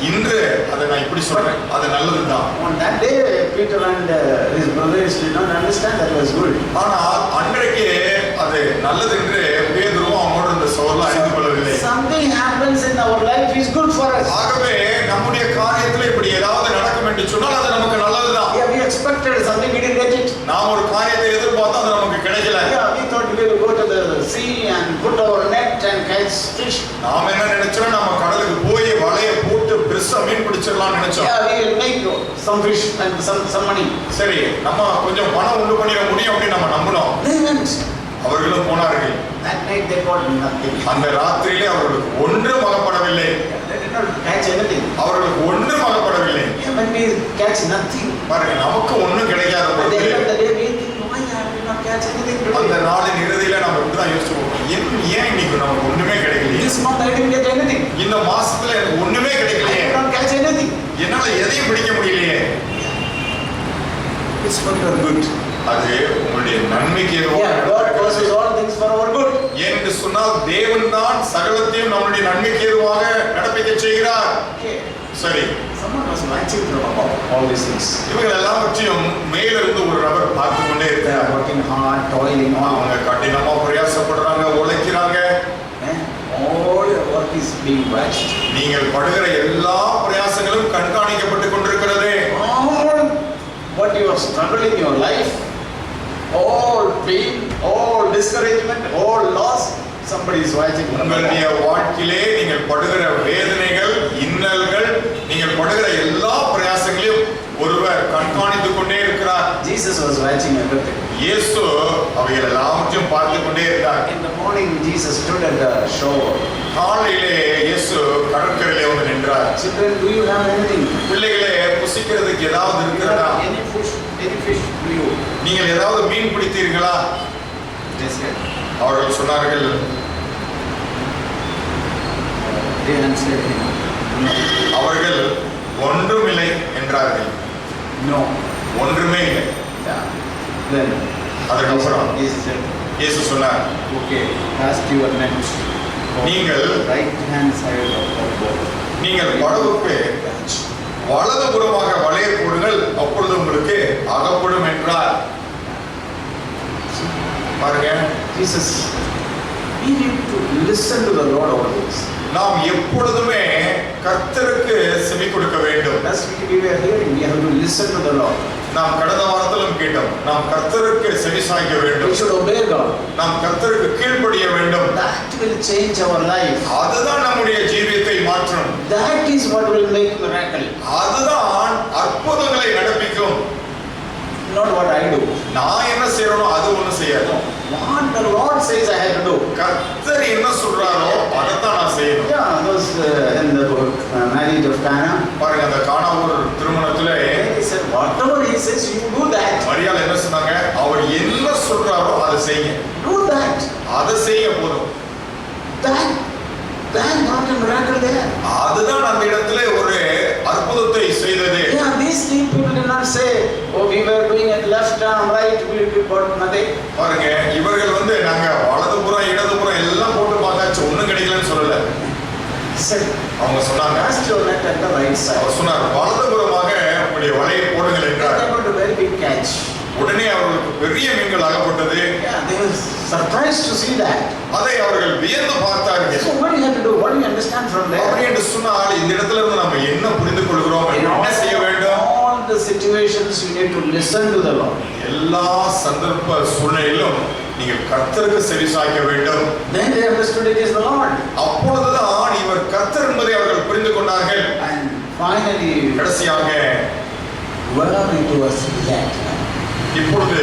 [SPEAKER 2] இன்று அதை நான் இப்படி சொல்றேன், அது நல்லதுதான்.
[SPEAKER 3] On that day, Peter and his brothers did not understand that was good.
[SPEAKER 2] ஆனால் அன்றைக்கு அது நல்லது என்று பேதுருவும் அவனோடு இருந்த சகோதரர்கள் அறிந்து கொள்ளவில்லை.
[SPEAKER 3] Something happens in our life is good for us.
[SPEAKER 2] ஆகவே நம்முடைய காரியத்தில் இப்படி ஏதாவது நடக்கும் என்று சொன்னால் அது நமக்கு நல்லதுதான்.
[SPEAKER 3] Yeah, we expected something, we didn't get it.
[SPEAKER 2] நாம் ஒரு காரியத்தை எதிர்பார்த்தா அது நமக்கு கிடைக்கல.
[SPEAKER 3] Yeah, we thought we will go sea and put our net and catch fish.
[SPEAKER 2] நாம என்ன நினைச்சோம், நம்ம கடலுக்கு போய் வலைய போட்டு பெருசா மீன் பிடிச்சிடலாம் நினைச்சோம்.
[SPEAKER 3] Yeah, we will make some fish and some money.
[SPEAKER 2] சரி, நம்ம கொஞ்சம் பணம் உண்டு பண்ணிட முடியும் அப்படி நம்ம நம்பினோம்.
[SPEAKER 3] They went.
[SPEAKER 2] அவர்களும் போனார்கள்.
[SPEAKER 3] That night they got nothing.
[SPEAKER 2] அந்த ராத்திரியிலே அவர்களுக்கு ஒன்றும் அகப்படவில்லை.
[SPEAKER 3] They did not catch anything.
[SPEAKER 2] அவர்களுக்கு ஒன்றும் அகப்படவில்லை.
[SPEAKER 3] Yeah, when we catch nothing,
[SPEAKER 2] பாருங்க, நமக்கு ஒன்றும் கிடைக்காத
[SPEAKER 3] at the
[SPEAKER 2] பொழுது
[SPEAKER 3] end of the day we think, why I did not catch anything
[SPEAKER 2] அந்த
[SPEAKER 3] today?
[SPEAKER 2] நாளின் இறுதியில நம்ம இப்படிதான் யோசிச்சுவோம், ஏன் இன்னைக்கு நமக்கு ஒண்ணுமே கிடைக்கலையே,
[SPEAKER 3] This month I didn't get anything.
[SPEAKER 2] இந்த மாசத்துல எனக்கு ஒண்ணுமே
[SPEAKER 3] I
[SPEAKER 2] கிடைக்கலையே,
[SPEAKER 3] did not catch anything.
[SPEAKER 2] என்னால எதையும் பிடிக்க முடியலையே.
[SPEAKER 3] It's for your good.
[SPEAKER 2] அது உங்களுடைய நன்மைக்கு
[SPEAKER 3] Yeah, God causes all things for our good.
[SPEAKER 2] என்று சொன்னால் தேவன் தான் சகலத்தையும் நம்முடைய நன்மைக்கு ஏதுவாக நடப்பிக்க செய்கிறார்.
[SPEAKER 3] Okay.
[SPEAKER 2] சரி,
[SPEAKER 3] Someone was watching from above all these things.
[SPEAKER 2] இவங்க எல்லாவற்றையும் மேலிருந்து ஒரு நபர் பார்த்து கொண்டே
[SPEAKER 3] They are
[SPEAKER 2] இருக்கிறார்.
[SPEAKER 3] working hard, toiling on.
[SPEAKER 2] அவங்க கடினமா பிரயாசப்படுறாங்க, உழைக்கிறாங்க.
[SPEAKER 3] All your work is being watched.
[SPEAKER 2] நீங்கள் படுகிற எல்லா பிரயாசங்களும் கண்காணிக்கப்பட்டு கொண்டிருக்கிறது.
[SPEAKER 3] All what you are struggling in your life, all pain, all discouragement, all loss, somebody is watching.
[SPEAKER 2] உங்களுடைய வாழ்க்கையிலே நீங்கள் படுகிற வேதனைகள், இன்னல்கள், நீங்கள் படுகிற எல்லா பிரயாசங்களையும் ஒருவர் கண்காணித்துக் கொண்டே இருக்கிறார்.
[SPEAKER 3] Jesus was watching everything.
[SPEAKER 2] இயேசு அவைகள் எல்லாவற்றையும் பார்த்து கொண்டே இருந்தார்.
[SPEAKER 3] In the morning, Jesus stood at the shore.
[SPEAKER 2] காலையிலே இயேசு கடற்கரையிலே வந்து நின்றார்.
[SPEAKER 3] Children, do you have anything?
[SPEAKER 2] பிள்ளைகளே, புசிக்கிறதுக்கு ஏதாவது இருக்கிறதா?
[SPEAKER 3] Any fish do you?
[SPEAKER 2] நீங்கள் ஏதாவது மீன் பிடித்தீர்களா?
[SPEAKER 3] They said.
[SPEAKER 2] அவர்கள் சொன்னார்கள்.
[SPEAKER 3] They answered him.
[SPEAKER 2] அவர்கள் ஒன்றுமில்லை என்றார்கள்.
[SPEAKER 3] No.
[SPEAKER 2] ஒன்றுமே இல்லை.
[SPEAKER 3] Yeah. Then
[SPEAKER 2] அதுக்கப்புறம்
[SPEAKER 3] Jesus said,
[SPEAKER 2] இயேசு சொன்னார்,
[SPEAKER 3] okay, cast your net on
[SPEAKER 2] நீங்கள்
[SPEAKER 3] the right hand side of the boat.
[SPEAKER 2] நீங்கள் படகுக்கு வலதுபுறமாக வலையை போடுங்கள், அப்பொழுது உங்களுக்கு அகப்படும் என்றார். பாருங்க,
[SPEAKER 3] Jesus, we need to listen to the Lord always.
[SPEAKER 2] நாம் எப்பொழுதுமே கர்த்தருக்கு செவி கொடுக்க வேண்டும்.
[SPEAKER 3] As we were hearing, we have to listen to the Lord.
[SPEAKER 2] நாம் கடந்த வாரத்திலும் கேட்டோம், நாம் கர்த்தருக்கு செவி சாய்க்க
[SPEAKER 3] We
[SPEAKER 2] வேண்டும்,
[SPEAKER 3] should obey God.
[SPEAKER 2] நாம் கர்த்தருக்கு கீழ்ப்படிய வேண்டும்.
[SPEAKER 3] That will change our life.
[SPEAKER 2] அதுதான் நம்முடைய ஜீவியத்தை மாற்றும்.
[SPEAKER 3] That is what will make miracle.
[SPEAKER 2] அதுதான் அற்புதங்களை நடப்பிக்கும்.
[SPEAKER 3] Not what I do.
[SPEAKER 2] நான் என்ன செய்யறனோ அது ஒண்ணு செய்யாது.
[SPEAKER 3] What the Lord says I have to do.
[SPEAKER 2] கர்த்தர் என்ன சொல்றாரோ அதைத்தான் நான் செய்யணும்.
[SPEAKER 3] Yeah, those in the book, marriage of Cana.
[SPEAKER 2] பாருங்க, அந்த கானாவூர் திருமணத்துல
[SPEAKER 3] He said, whatever he says, you do that.
[SPEAKER 2] மரியாள் என்ன சொன்னாங்க, அவர் என்ன சொல்றாரோ அதை செய்யுங்க,
[SPEAKER 3] Do that.
[SPEAKER 2] அதை செய்ய போதும்.
[SPEAKER 3] That got a miracle there.
[SPEAKER 2] அதுதான் அந்த இடத்துல ஒரு அற்புதத்தை செய்தது.
[SPEAKER 3] Yeah, these three people did not say, oh, we were doing it left and right, we got nothing.
[SPEAKER 2] பாருங்க, இவர்கள் வந்து நாங்க வலதுபுறம் இடதுபுறம் எல்லாம் போட்டு பார்த்தாச்சு, ஒண்ணும் கிடைக்கலன்னு சொல்லல.
[SPEAKER 3] Said,
[SPEAKER 2] அவங்க சொன்னாங்க,
[SPEAKER 3] cast your net at the right side.
[SPEAKER 2] அவர் சொன்னார், வலதுபுறமாக உங்களுடைய வலையை போடுங்கள்
[SPEAKER 3] They
[SPEAKER 2] என்றார்.
[SPEAKER 3] got a very big catch.
[SPEAKER 2] உடனே அவர்களுக்கு பெரிய மீன்கள் அகப்பட்டது.
[SPEAKER 3] Yeah, they were surprised to see that.
[SPEAKER 2] அதை அவர்கள் வியந்து பார்த்தார்கள்.
[SPEAKER 3] So what do you have to do? What do you understand from there?
[SPEAKER 2] அப்படி என்று சொன்னால் இந்த இடத்துல இருந்து நம்ம என்ன புரிந்து கொள்கிறோம்,
[SPEAKER 3] In
[SPEAKER 2] என்ன செய்ய வேண்டும்?
[SPEAKER 3] all the situations, you need to listen to the Lord.
[SPEAKER 2] எல்லா சந்தர்ப்ப சூழ்நிலையிலும் நீங்கள் கர்த்தருக்கு செவி சாய்க்க வேண்டும்.
[SPEAKER 3] Then they understood it is the Lord.
[SPEAKER 2] அப்பொழுதுதான் இவர் கர்த்தர் என்பதை அவர்கள் புரிந்து கொண்டார்கள்.
[SPEAKER 3] And finally,
[SPEAKER 2] கடைசியாக
[SPEAKER 3] where it was that.
[SPEAKER 2] இப்பொழுது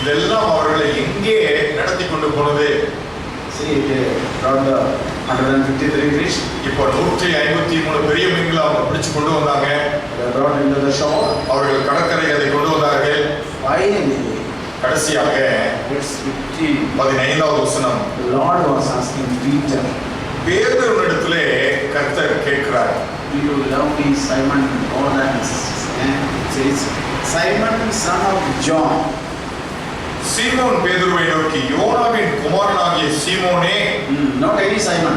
[SPEAKER 2] இதெல்லாம் அவர்களை எங்கே நடத்தி கொண்டு போனது?
[SPEAKER 3] See, they brought the 153 fish.
[SPEAKER 2] இப்போ 153 பெரிய மீன்களை அவங்க பிடிச்சு கொண்டு வந்தாங்க.
[SPEAKER 3] They brought into the shore.
[SPEAKER 2] அவர்கள் கடற்கரை அதை கொண்டு வந்தார்கள்.
[SPEAKER 3] Finally,
[SPEAKER 2] கடைசியாக
[SPEAKER 3] verse 15,
[SPEAKER 2] 15வது வசனம்,
[SPEAKER 3] the Lord was asking Peter,
[SPEAKER 2] பேதுருவினிடத்திலே கர்த்தர் கேட்கிறார்,
[SPEAKER 3] do you love me, Simon? More than says, Simon, son of John.
[SPEAKER 2] சீமோன் பேதுருவை நோக்கி, யோனாவின் குமாரனாகிய சீமோனே.
[SPEAKER 3] Not any Simon.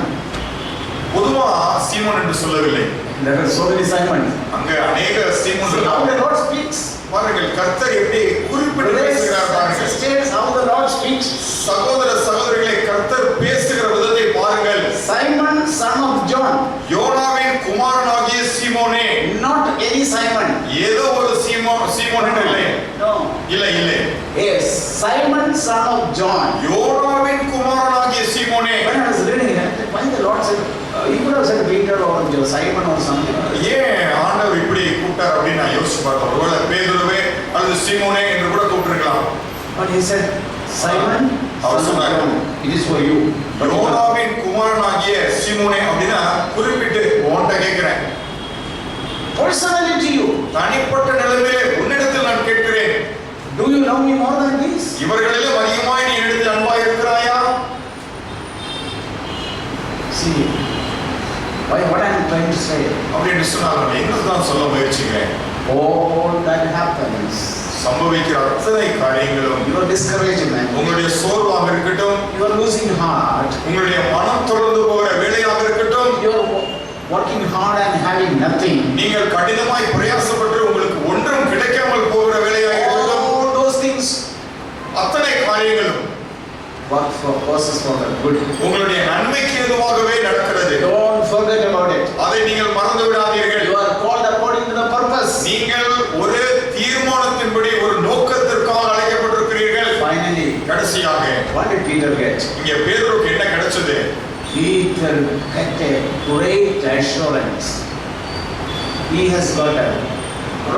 [SPEAKER 2] பொதுவா சீமோன் என்று சொல்லவில்லை,
[SPEAKER 3] There are so many Simons.
[SPEAKER 2] அங்க அநேக சீமோன்
[SPEAKER 3] See how
[SPEAKER 2] இருக்காங்க.
[SPEAKER 3] the Lord speaks.
[SPEAKER 2] பாருங்கள், கர்த்தர் எப்படி குறிப்பிட்டு
[SPEAKER 3] Brothers
[SPEAKER 2] பேசுகிறார்
[SPEAKER 3] and
[SPEAKER 2] பாருங்கள்.
[SPEAKER 3] sisters, how the Lord speaks.
[SPEAKER 2] சகோதர சகோதரிகளை, கர்த்தர் பேசுகிற விதத்தை பாருங்கள்.
[SPEAKER 3] Simon, son of John.
[SPEAKER 2] யோனாவின் குமாரனாகிய சீமோனே.
[SPEAKER 3] Not any Simon.
[SPEAKER 2] ஏதோ ஒரு சீமோன் என்று இல்லை.
[SPEAKER 3] No.
[SPEAKER 2] இல்லை இல்லை.
[SPEAKER 3] Yes, Simon son of John.
[SPEAKER 2] யோனாவின் குமாரனாகிய சீமோனே.
[SPEAKER 3] When I was reading it, why the Lord said, he could have said Peter or Simon or something.
[SPEAKER 2] ஏன் ஆண்டவர் இப்படி கூப்பிட்டார் அப்படின்னு நான் யோசிச்சு பார்த்தேன். ஒருவேளை பேதுருவே அல்லது சீமோனே என்று கூட கூப்பிட்டிருக்கலாம்.
[SPEAKER 3] But he said, Simon, son of John, it is for you.
[SPEAKER 2] யோனாவின் குமாரனாகிய சீமோனே அப்படின்னா குறிப்பிட்டு உன்கிட்ட கேட்கிறேன்.
[SPEAKER 3] Personally to you.
[SPEAKER 2] தனிப்பட்ட நிலைமையிலே உன்னிடத்தில் நான் கேட்கிறேன்.
[SPEAKER 3] Do you love me more than this?
[SPEAKER 2] இவர்களிலும் அதிகமாய் நீ என்னிடத்தில் அன்பாய் இருக்கிறாயா?
[SPEAKER 3] See, what I am trying to say.
[SPEAKER 2] அப்படின்னு சொன்னால் நான் என்னதான் சொல்ல முயற்சிக்கிறேன்.
[SPEAKER 3] All that happens.
[SPEAKER 2] சம்பவிக்கிற அத்தனை காரியங்களும்
[SPEAKER 3] Your discouragement.
[SPEAKER 2] உங்களுடைய சோர்வாக இருக்கட்டும்,
[SPEAKER 3] You are losing heart.
[SPEAKER 2] உங்களுடைய மனம் தொடர்ந்து போகிற வேலையாக இருக்கட்டும்,
[SPEAKER 3] You are working hard and having nothing.
[SPEAKER 2] நீங்கள் கடினமாய் பிரயாசப்பட்டு உங்களுக்கு ஒன்றும் கிடைக்காமல் போகிற வேலையாக இருக்கட்டும்,
[SPEAKER 3] All those things
[SPEAKER 2] அத்தனை காரியங்களும்
[SPEAKER 3] work for causes for the good.
[SPEAKER 2] உங்களுடைய நன்மைக்கு எதுவாகவே நடக்கிறது.
[SPEAKER 3] Don't forget about it.
[SPEAKER 2] அதை நீங்கள் மறந்து விடாதீர்கள்.
[SPEAKER 3] You are called according to the purpose.
[SPEAKER 2] நீங்கள் ஒரு தீர்மானத்தின்படி ஒரு நோக்கத்திற்காக அழைக்கப்பட்டிருக்கிறீர்கள்.
[SPEAKER 3] Finally,
[SPEAKER 2] கடைசியாக
[SPEAKER 3] what did Peter get?
[SPEAKER 2] இங்க பேதுருக்கு என்ன கிடைச்சது?
[SPEAKER 3] Peter got a great assurance. He has got a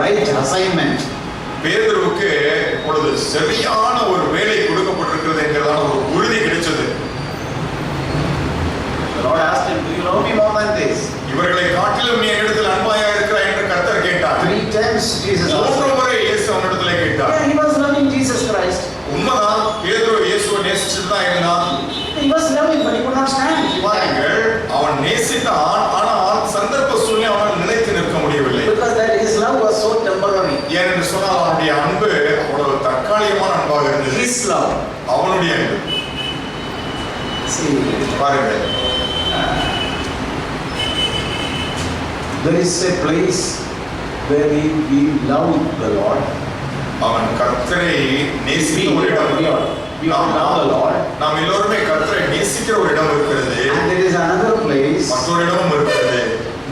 [SPEAKER 3] right assignment.
[SPEAKER 2] பேதுருக்கு இப்பொழுது சரியான ஒரு வேலை கொடுக்கப்பட்டிருக்கிறது என்கிறதான ஒரு உறுதி கிடைச்சது.
[SPEAKER 3] The Lord asked him, do you love me more than this?
[SPEAKER 2] இவர்களை காட்டிலும் நீ என்னிடத்தில் அன்பாயா இருக்கிறாய் என்று கர்த்தர் கேட்டார்.
[SPEAKER 3] 3 times Jesus asked.
[SPEAKER 2] 3 முறை இயேசு அவனிடத்திலே கேட்டார்.
[SPEAKER 3] Yeah, he was loving Jesus Christ.
[SPEAKER 2] உண்மைதான், பேதுரு இயேசுவை நேசிச்சுட்டு தான் இருந்தான்.
[SPEAKER 3] He was loving, but he could not stand.
[SPEAKER 2] பாருங்கள், அவன் நேசித்தான், ஆனால் சந்தர்ப்ப சூழ்நிலை அவனால் நிலைத்து நிற்க முடியவில்லை.
[SPEAKER 3] Because that his love was so temporary.
[SPEAKER 2] ஏனென்று சொன்னால் அவனுடைய அன்பு அவ்வளவு தற்காலிகமான அன்பாக இருந்தது.
[SPEAKER 3] His love.
[SPEAKER 2] அவனுடைய அன்பு.
[SPEAKER 3] See,
[SPEAKER 2] பாருங்கள்,
[SPEAKER 3] there is a place where we love the Lord.
[SPEAKER 2] அவன் கர்த்தரை நேசிக்கிற ஒரு இடம்.
[SPEAKER 3] We all love the Lord.
[SPEAKER 2] நாம் எல்லோருமே கர்த்தரை நேசிக்கிற ஒரு இடம் இருக்கிறது.
[SPEAKER 3] And there is another place.
[SPEAKER 2] மற்றொரு இடமும் இருக்கிறது.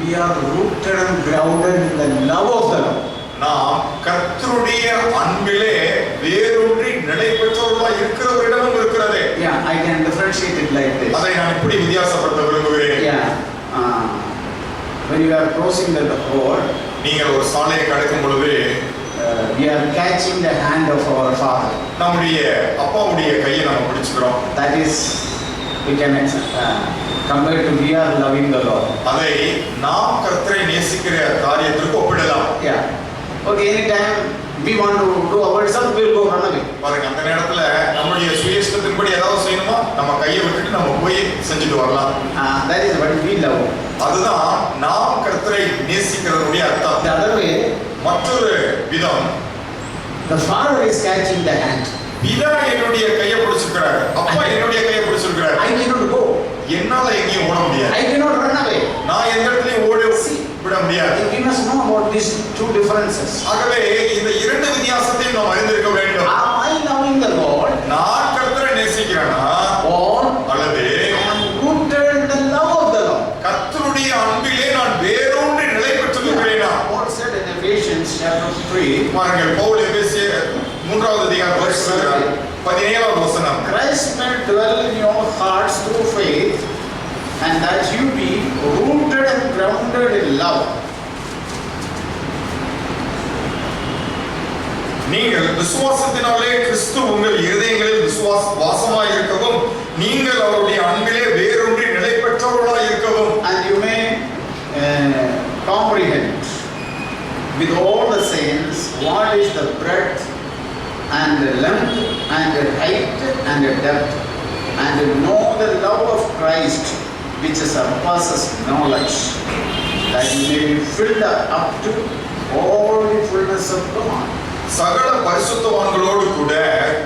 [SPEAKER 3] We are rooted and grounded in the love of the Lord.
[SPEAKER 2] நாம் கர்த்தருடைய அன்பிலே வேரூன்றி நிலை பெற்றவர்களாய் இருக்கிற ஒரு இடமும் இருக்கிறது.
[SPEAKER 3] Yeah, I can differentiate it like this.
[SPEAKER 2] அதை நான் இப்படி வித்தியாசப்படுத்த விரும்புகிறேன்.
[SPEAKER 3] Yeah. When you are crossing the road,
[SPEAKER 2] நீங்கள் ஒரு சாலையை கடக்கும் பொழுது
[SPEAKER 3] we are catching the hand of our Father.
[SPEAKER 2] நம்முடைய அப்பாவுடைய கையை நாம் பிடிச்சுக்கிறோம்.
[SPEAKER 3] That is, we can compare to we are loving the Lord.
[SPEAKER 2] அதை நாம் கர்த்தரை நேசிக்கிற காரியத்திற்கு ஒப்பிடலாம்.
[SPEAKER 3] Yeah. Okay, anytime we want to do ourselves, we will go run away.
[SPEAKER 2] பாருங்க, அந்த நேரத்துல நம்முடைய சுயேஷ்டத்தின்படி ஏதாவது செய்யணுமா, நம்ம கையை விட்டுட்டு நம்ம போய் செஞ்சுட்டு வரலாம்.
[SPEAKER 3] That is what we love.
[SPEAKER 2] அதுதான் நாம் கர்த்தரை நேசிக்கிறதுடைய அர்த்தம்.
[SPEAKER 3] The other way,
[SPEAKER 2] மற்றொரு விதம்,
[SPEAKER 3] the Father is catching the hand.
[SPEAKER 2] பிதா என்னுடைய கையை பிடிச்சிருக்கிறார், அப்பா என்னுடைய கையை பிடிச்சிருக்கிறார்.
[SPEAKER 3] I cannot go.
[SPEAKER 2] என்னால எங்கேயும் ஓட முடியாது.
[SPEAKER 3] I cannot run away.
[SPEAKER 2] நான் எந்த இடத்துலயும் ஓடி விட முடியாது.
[SPEAKER 3] We must know about these two differences.
[SPEAKER 2] ஆகவே இந்த இரண்டு வித்தியாசத்தையும் நாம் அறிந்திருக்க வேண்டும்.
[SPEAKER 3] Am I loving the Lord?
[SPEAKER 2] நான் கர்த்தரை நேசிக்கிறேனா,
[SPEAKER 3] Or
[SPEAKER 2] அல்லது
[SPEAKER 3] I am rooted in the love of the Lord?
[SPEAKER 2] கர்த்தருடைய அன்பிலே நான் வேரூன்றி நிலை பெற்றிருக்கிறேனா?
[SPEAKER 3] Paul said in Ephesians chapter 3.
[SPEAKER 2] பாருங்கள், பவுல் எபேசியர் 3வது அதிகாரம் 17வது வசனம்.
[SPEAKER 3] Christ may dwell in your hearts through faith, and that you be rooted and grounded in love.
[SPEAKER 2] நீங்கள் விசுவாசத்தினாலே கிறிஸ்து உங்கள் இருதயங்களில் வாசமாய் இருக்கவும், நீங்கள் அவருடைய அன்பிலே வேரூன்றி நிலை பெற்றவர்களாய் இருக்கவும்.
[SPEAKER 3] And you may comprehend with all the saints what is the breadth and the length and the height and the depth, and to know the love of Christ which surpasses knowledge, that you may be filled up to all the fullness of God.
[SPEAKER 2] சகல பரிசுத்தவான்களோடு கூட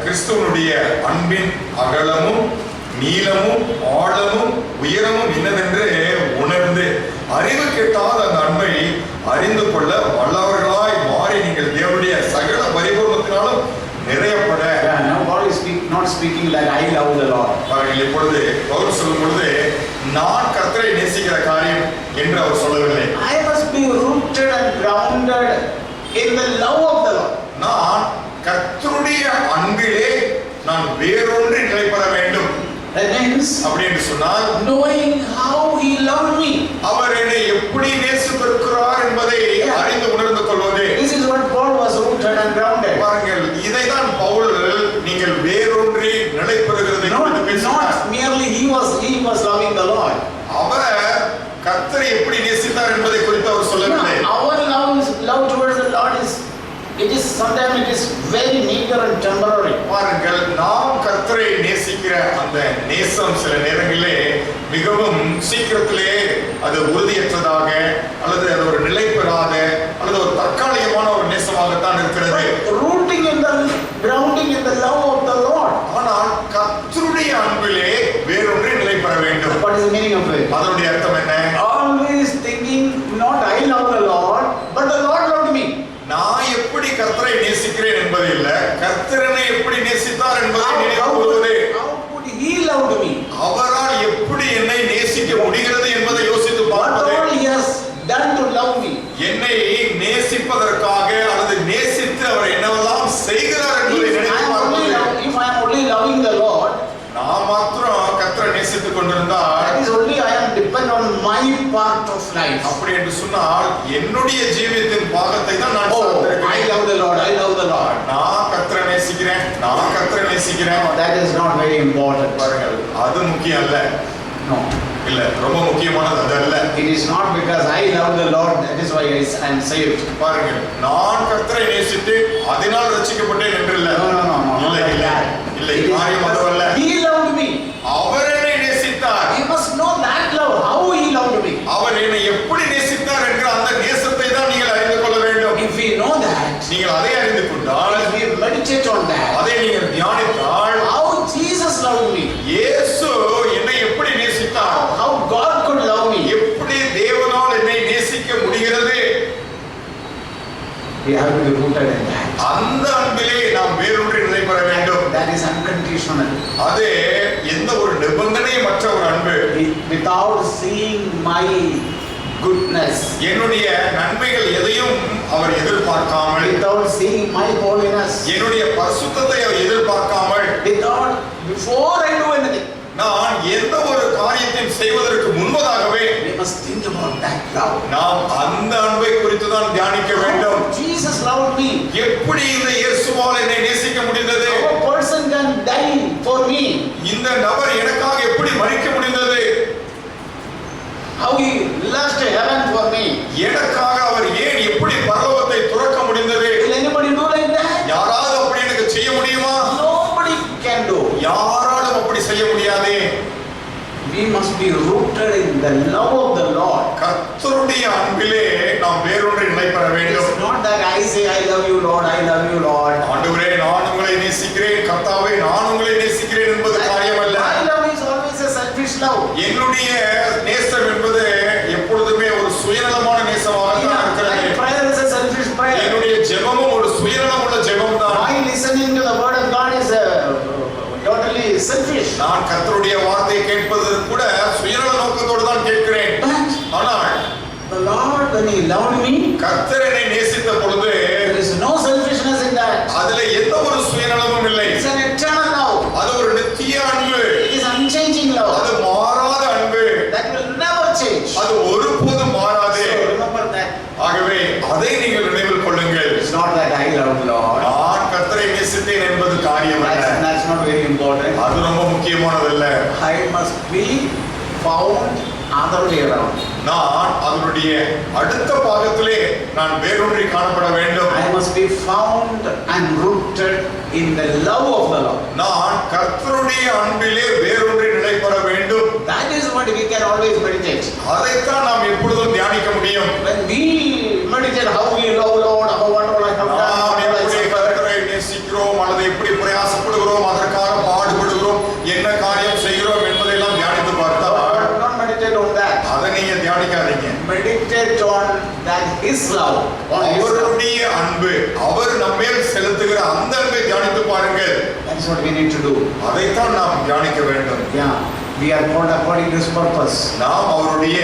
[SPEAKER 2] கிறிஸ்துவனுடைய அன்பின் அகலமும் நீளமும் ஆழமும் உயரமும் என்னவென்று உணர்ந்து அறிவு கெட்டாத அந்த அன்பை அறிந்து கொள்ள வல்லவர்களாய் மாறி நீங்கள் தேவனுடைய சகல பரிபூர்ணத்தினாலும் நிறையப்பட.
[SPEAKER 3] Now Paul is not speaking like I love the Lord.
[SPEAKER 2] பாருங்கள், இப்பொழுது பவுல் சொல்லும் பொழுது நான் கர்த்தரை நேசிக்கிற காரியம் என்று அவர் சொல்லவில்லை.
[SPEAKER 3] in the love of the Lord.
[SPEAKER 2] நான் கர்த்தருடைய அன்பிலே நான் வேறொன்று நிலை பெற வேண்டும்.
[SPEAKER 3] That means
[SPEAKER 2] அப்படி என்று சொன்னால்
[SPEAKER 3] knowing how he loved me.
[SPEAKER 2] அவர் என்னை எப்படி நேசித்திருக்கிறார் என்பதை அறிந்து உணர்ந்து கொள்வது.
[SPEAKER 3] This is what Paul was rooted and grounded.
[SPEAKER 2] பாருங்கள், இதைதான் பவுல் நீங்கள் வேறொன்றி நிலை பெறுகிறது என்று பேசினார்.
[SPEAKER 3] Not merely he was loving the Lord.
[SPEAKER 2] அவர் கர்த்தரை எப்படி நேசித்தார் என்பதை குறித்து அவர் சொல்லவில்லை.
[SPEAKER 3] Our love towards the Lord is sometimes it is very meager and temporary.
[SPEAKER 2] பாருங்கள், நாம் கர்த்தரை நேசிக்கிற அந்த நேசம் சில நேரங்களிலே மிகவும் சீக்கிரத்திலே அது உறுதியற்றதாக அல்லது அது ஒரு நிலை பெறாத அல்லது ஒரு தற்காலிகமான ஒரு நேசமாகத்தான் இருக்கிறது.
[SPEAKER 3] Rooting in the grounding in the love of the Lord.
[SPEAKER 2] ஆனால் கர்த்தருடைய அன்பிலே வேறொன்று நிலை பெற வேண்டும்.
[SPEAKER 3] What is the meaning of it?
[SPEAKER 2] அதனுடைய அர்த்தம் என்ன?
[SPEAKER 3] Always thinking not I love the Lord but the Lord loved me.
[SPEAKER 2] நான் எப்படி கர்த்தரை நேசிக்கிறேன் என்பது இல்ல, கர்த்தரனை எப்படி நேசித்தார் என்பதை நினைவு கூறுவது.
[SPEAKER 3] How could he love me?
[SPEAKER 2] அவரால் எப்படி என்னை நேசிக்க முடிகிறது என்பதை யோசித்து
[SPEAKER 3] What
[SPEAKER 2] பார்ப்பது.
[SPEAKER 3] all he has done to love me?
[SPEAKER 2] என்னை நேசிப்பதற்காக அல்லது நேசித்து அவர் என்னவெல்லாம் செய்கிறார் என்பதை நினைத்து பார்ப்பது.
[SPEAKER 3] If I am only loving the Lord,
[SPEAKER 2] நான் மாத்திரம் கர்த்தரை நேசித்துக் கொண்டிருந்தால்
[SPEAKER 3] that is only I am depend on my part of life.
[SPEAKER 2] அப்படி என்று சொன்னால் என்னுடைய ஜீவியத்தின் பாகத்தை தான் நான்
[SPEAKER 3] Oh, I
[SPEAKER 2] சார்ந்திருக்கிறேன்.
[SPEAKER 3] love the Lord. I love the Lord.
[SPEAKER 2] நான் கர்த்தரை நேசிக்கிறேன், நான் கர்த்தரை நேசிக்கிறேன்.
[SPEAKER 3] That is not very important.
[SPEAKER 2] பாருங்கள், அது முக்கியம் அல்ல.
[SPEAKER 3] No.
[SPEAKER 2] இல்ல, ரொம்ப முக்கியமானது அது அல்ல.
[SPEAKER 3] It is not because I love the Lord that is why I am saved.
[SPEAKER 2] பாருங்கள், நான் கர்த்தரை நேசித்து அதனால் ரட்சிக்கப்பட்டேன் என்று இல்ல.
[SPEAKER 3] No.
[SPEAKER 2] இல்லை, இல்லை, இல்லை,
[SPEAKER 3] It is
[SPEAKER 2] காரியம் அதுவல்ல.
[SPEAKER 3] because he loved me.
[SPEAKER 2] அவர் என்னை நேசித்தார்.
[SPEAKER 3] You must know that love, how he loved me.
[SPEAKER 2] அவர் என்னை எப்படி நேசித்தார் என்கிற அந்த நேசத்தை தான் நீங்கள் அறிந்து கொள்ள வேண்டும்.
[SPEAKER 3] If we know that,
[SPEAKER 2] நீங்கள் அதை அறிந்து கொண்டால்,
[SPEAKER 3] if we meditate on that,
[SPEAKER 2] அதை நீங்கள் தியானித்தால்,
[SPEAKER 3] how Jesus loved me,
[SPEAKER 2] இயேசு என்னை எப்படி நேசித்தார்,
[SPEAKER 3] how God could love me,
[SPEAKER 2] எப்படி தேவனால் என்னை நேசிக்க முடிகிறது,
[SPEAKER 3] we have to be rooted in that.
[SPEAKER 2] அந்த அன்பிலே நாம் வேறொன்று நிலை பெற வேண்டும்.
[SPEAKER 3] That is unconditional.
[SPEAKER 2] அது எந்த ஒரு நிபந்தனையமற்ற ஒரு அன்பு.
[SPEAKER 3] Without seeing my goodness,
[SPEAKER 2] என்னுடைய நன்மைகள் எதையும் அவர் எதிர்பார்க்காமல்,
[SPEAKER 3] without seeing my holiness,
[SPEAKER 2] என்னுடைய பரிசுத்தத்தை அவர் எதிர்பார்க்காமல்,
[SPEAKER 3] without before I do anything,
[SPEAKER 2] நான் எந்த ஒரு காரியத்தையும் செய்வதற்கு முன்பதாகவே
[SPEAKER 3] we must think about that love.
[SPEAKER 2] நாம் அந்த அன்பை குறித்து தான் தியானிக்க வேண்டும்.
[SPEAKER 3] Jesus loved me.
[SPEAKER 2] எப்படி இந்த இயேசுவால் என்னை நேசிக்க முடிந்தது?
[SPEAKER 3] How a person can die for me.
[SPEAKER 2] இந்த நபர் எனக்காக எப்படி மரிக்க முடிந்தது?
[SPEAKER 3] How he left heaven for me.
[SPEAKER 2] எனக்காக அவர் ஏன் எப்படி பரலோகத்தை துறக்க முடிந்தது?
[SPEAKER 3] Will anybody do like that?
[SPEAKER 2] யாராவது அப்படி எனக்கு செய்ய முடியுமா?
[SPEAKER 3] Nobody can do.
[SPEAKER 2] யாராலும் அப்படி செய்ய முடியாதே.
[SPEAKER 3] We must be rooted in the love of the Lord.
[SPEAKER 2] கர்த்தருடைய அன்பிலே நாம் வேறொன்றை நிலை பெற
[SPEAKER 3] It
[SPEAKER 2] வேண்டும்.
[SPEAKER 3] is not that I say I love you Lord, I love you Lord.
[SPEAKER 2] ஆண்டவரே, நான் உங்களை நேசிக்கிறேன், கர்த்தாவே நான் உங்களை நேசிக்கிறேன் என்பது காரியம் அல்ல.
[SPEAKER 3] My love is always a selfish love.
[SPEAKER 2] என்னுடைய நேசம் என்பது எப்பொழுதுமே ஒரு சுயநலமான நேசமாக தான் இருக்கிறது.
[SPEAKER 3] My prayer is a selfish prayer.
[SPEAKER 2] என்னுடைய ஜெபமும் ஒரு சுயநலமுள்ள ஜெபம் தான்.
[SPEAKER 3] My listening to the word of God is totally selfish.
[SPEAKER 2] நான் கர்த்தருடைய வார்த்தையை கேட்பது கூட சுயநல நோக்கத்தோடு தான் கேட்கிறேன்.
[SPEAKER 3] But
[SPEAKER 2] ஆனால்
[SPEAKER 3] the Lord, when he loved me,
[SPEAKER 2] கர்த்தர் என்னை நேசித்த பொழுது
[SPEAKER 3] there is no selfishness in that.
[SPEAKER 2] அதுல எந்த ஒரு சுயநலமும் இல்லை.
[SPEAKER 3] It's an eternal love.
[SPEAKER 2] அது ஒரு நித்திய அன்பு.
[SPEAKER 3] It is unchanging love.
[SPEAKER 2] அது மாறாத அன்பு.
[SPEAKER 3] That will never change.
[SPEAKER 2] அது ஒருபோதும் மாறாது.
[SPEAKER 3] So remember that.
[SPEAKER 2] ஆகவே அதை நீங்கள் நினைவில் கொள்ளுங்கள்.
[SPEAKER 3] It's not that I love the Lord.
[SPEAKER 2] நான் கர்த்தரை நேசித்தேன் என்பது காரியம் அல்ல.
[SPEAKER 3] That's not very important.
[SPEAKER 2] அது ரொம்ப முக்கியமானதல்ல.
[SPEAKER 3] I must be found other way around.
[SPEAKER 2] நான் அதனுடைய அடுத்த பாகத்திலே நான் வேறொன்றி காணப்பட வேண்டும்.
[SPEAKER 3] I must be found and rooted in the love of the Lord.
[SPEAKER 2] நான் கர்த்தருடைய அன்பிலே வேறொன்றி நிலை பெற வேண்டும்.
[SPEAKER 3] That is what we can always meditate.
[SPEAKER 2] அதைத்தான் நாம் எப்பொழுதும் தியானிக்க முடியும்.
[SPEAKER 3] When we meditate how we love Lord, how what all I have done,
[SPEAKER 2] நாம்
[SPEAKER 3] what all I
[SPEAKER 2] எப்படி
[SPEAKER 3] suffered.
[SPEAKER 2] கர்த்தரை நேசிக்கிறோம் அல்லது எப்படி பிரயாசப்படுகிறோம், அதற்காக பாடுபடுகிறோம், என்ன காரியம் செய்கிறோம் என்பதையெல்லாம் தியானித்து பார்த்தால்
[SPEAKER 3] Don't meditate on that.
[SPEAKER 2] அதை நீங்க தியானிக்காதீங்க.
[SPEAKER 3] Meditate on that His love, on His love.
[SPEAKER 2] அவருடைய அன்பு, அவர் நம்மேல் செலுத்துகிற அந்த அன்பை தியானித்து பாருங்கள்.
[SPEAKER 3] That's what we need to do.
[SPEAKER 2] அதைத்தான் நாம் தியானிக்க வேண்டும்.
[SPEAKER 3] Yeah, we are called according to His purpose.
[SPEAKER 2] நாம் அவருடைய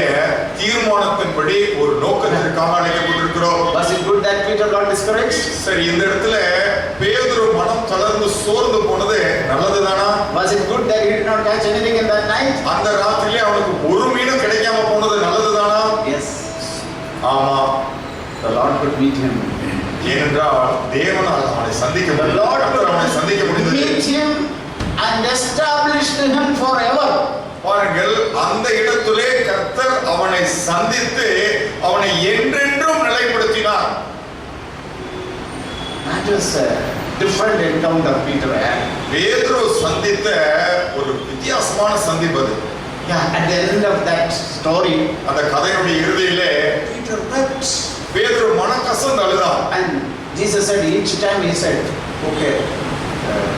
[SPEAKER 2] தீர்மானத்தின்படி ஒரு நோக்கத்திற்காக அழைக்கப்பட்டிருக்கிறோம்.
[SPEAKER 3] Was it good that that Peter got discouraged?
[SPEAKER 2] சரி, இந்த இடத்துல பேதுரு மனம் தளர்ந்து சோர்ந்து போனது நல்லதுதானா?
[SPEAKER 3] Was it good that he did not catch anything in that night?
[SPEAKER 2] அந்த ராத்திரியிலே அவனுக்கு ஒரு மீனும் கிடைக்காம போனது நல்லதுதானா?
[SPEAKER 3] Yes.
[SPEAKER 2] ஆமா.
[SPEAKER 3] The Lord could meet him.
[SPEAKER 2] ஏனென்றால் தேவனால் அவனை சந்திக்க
[SPEAKER 3] The
[SPEAKER 2] முடிந்தது.
[SPEAKER 3] Lord
[SPEAKER 2] கர்த்தர் அவனை சந்திக்க
[SPEAKER 3] could
[SPEAKER 2] முடிந்தது.
[SPEAKER 3] meet him and established him forever.
[SPEAKER 2] பாருங்கள், அந்த இடத்திலே கர்த்தர் அவனை சந்தித்து அவனை என்றென்றும் நிலைப்படுத்தினார்.
[SPEAKER 3] That is a different encounter Peter had.
[SPEAKER 2] பேதுரு சந்தித்த ஒரு வித்தியாசமான சந்திப்பு அது.
[SPEAKER 3] Yeah, at the end of that story,
[SPEAKER 2] அந்த கதையுடைய இறுதியிலே
[SPEAKER 3] Peter wept.
[SPEAKER 2] பேதுரு மனக்கசந்து அழுதான்.
[SPEAKER 3] And Jesus said, each time he said, okay,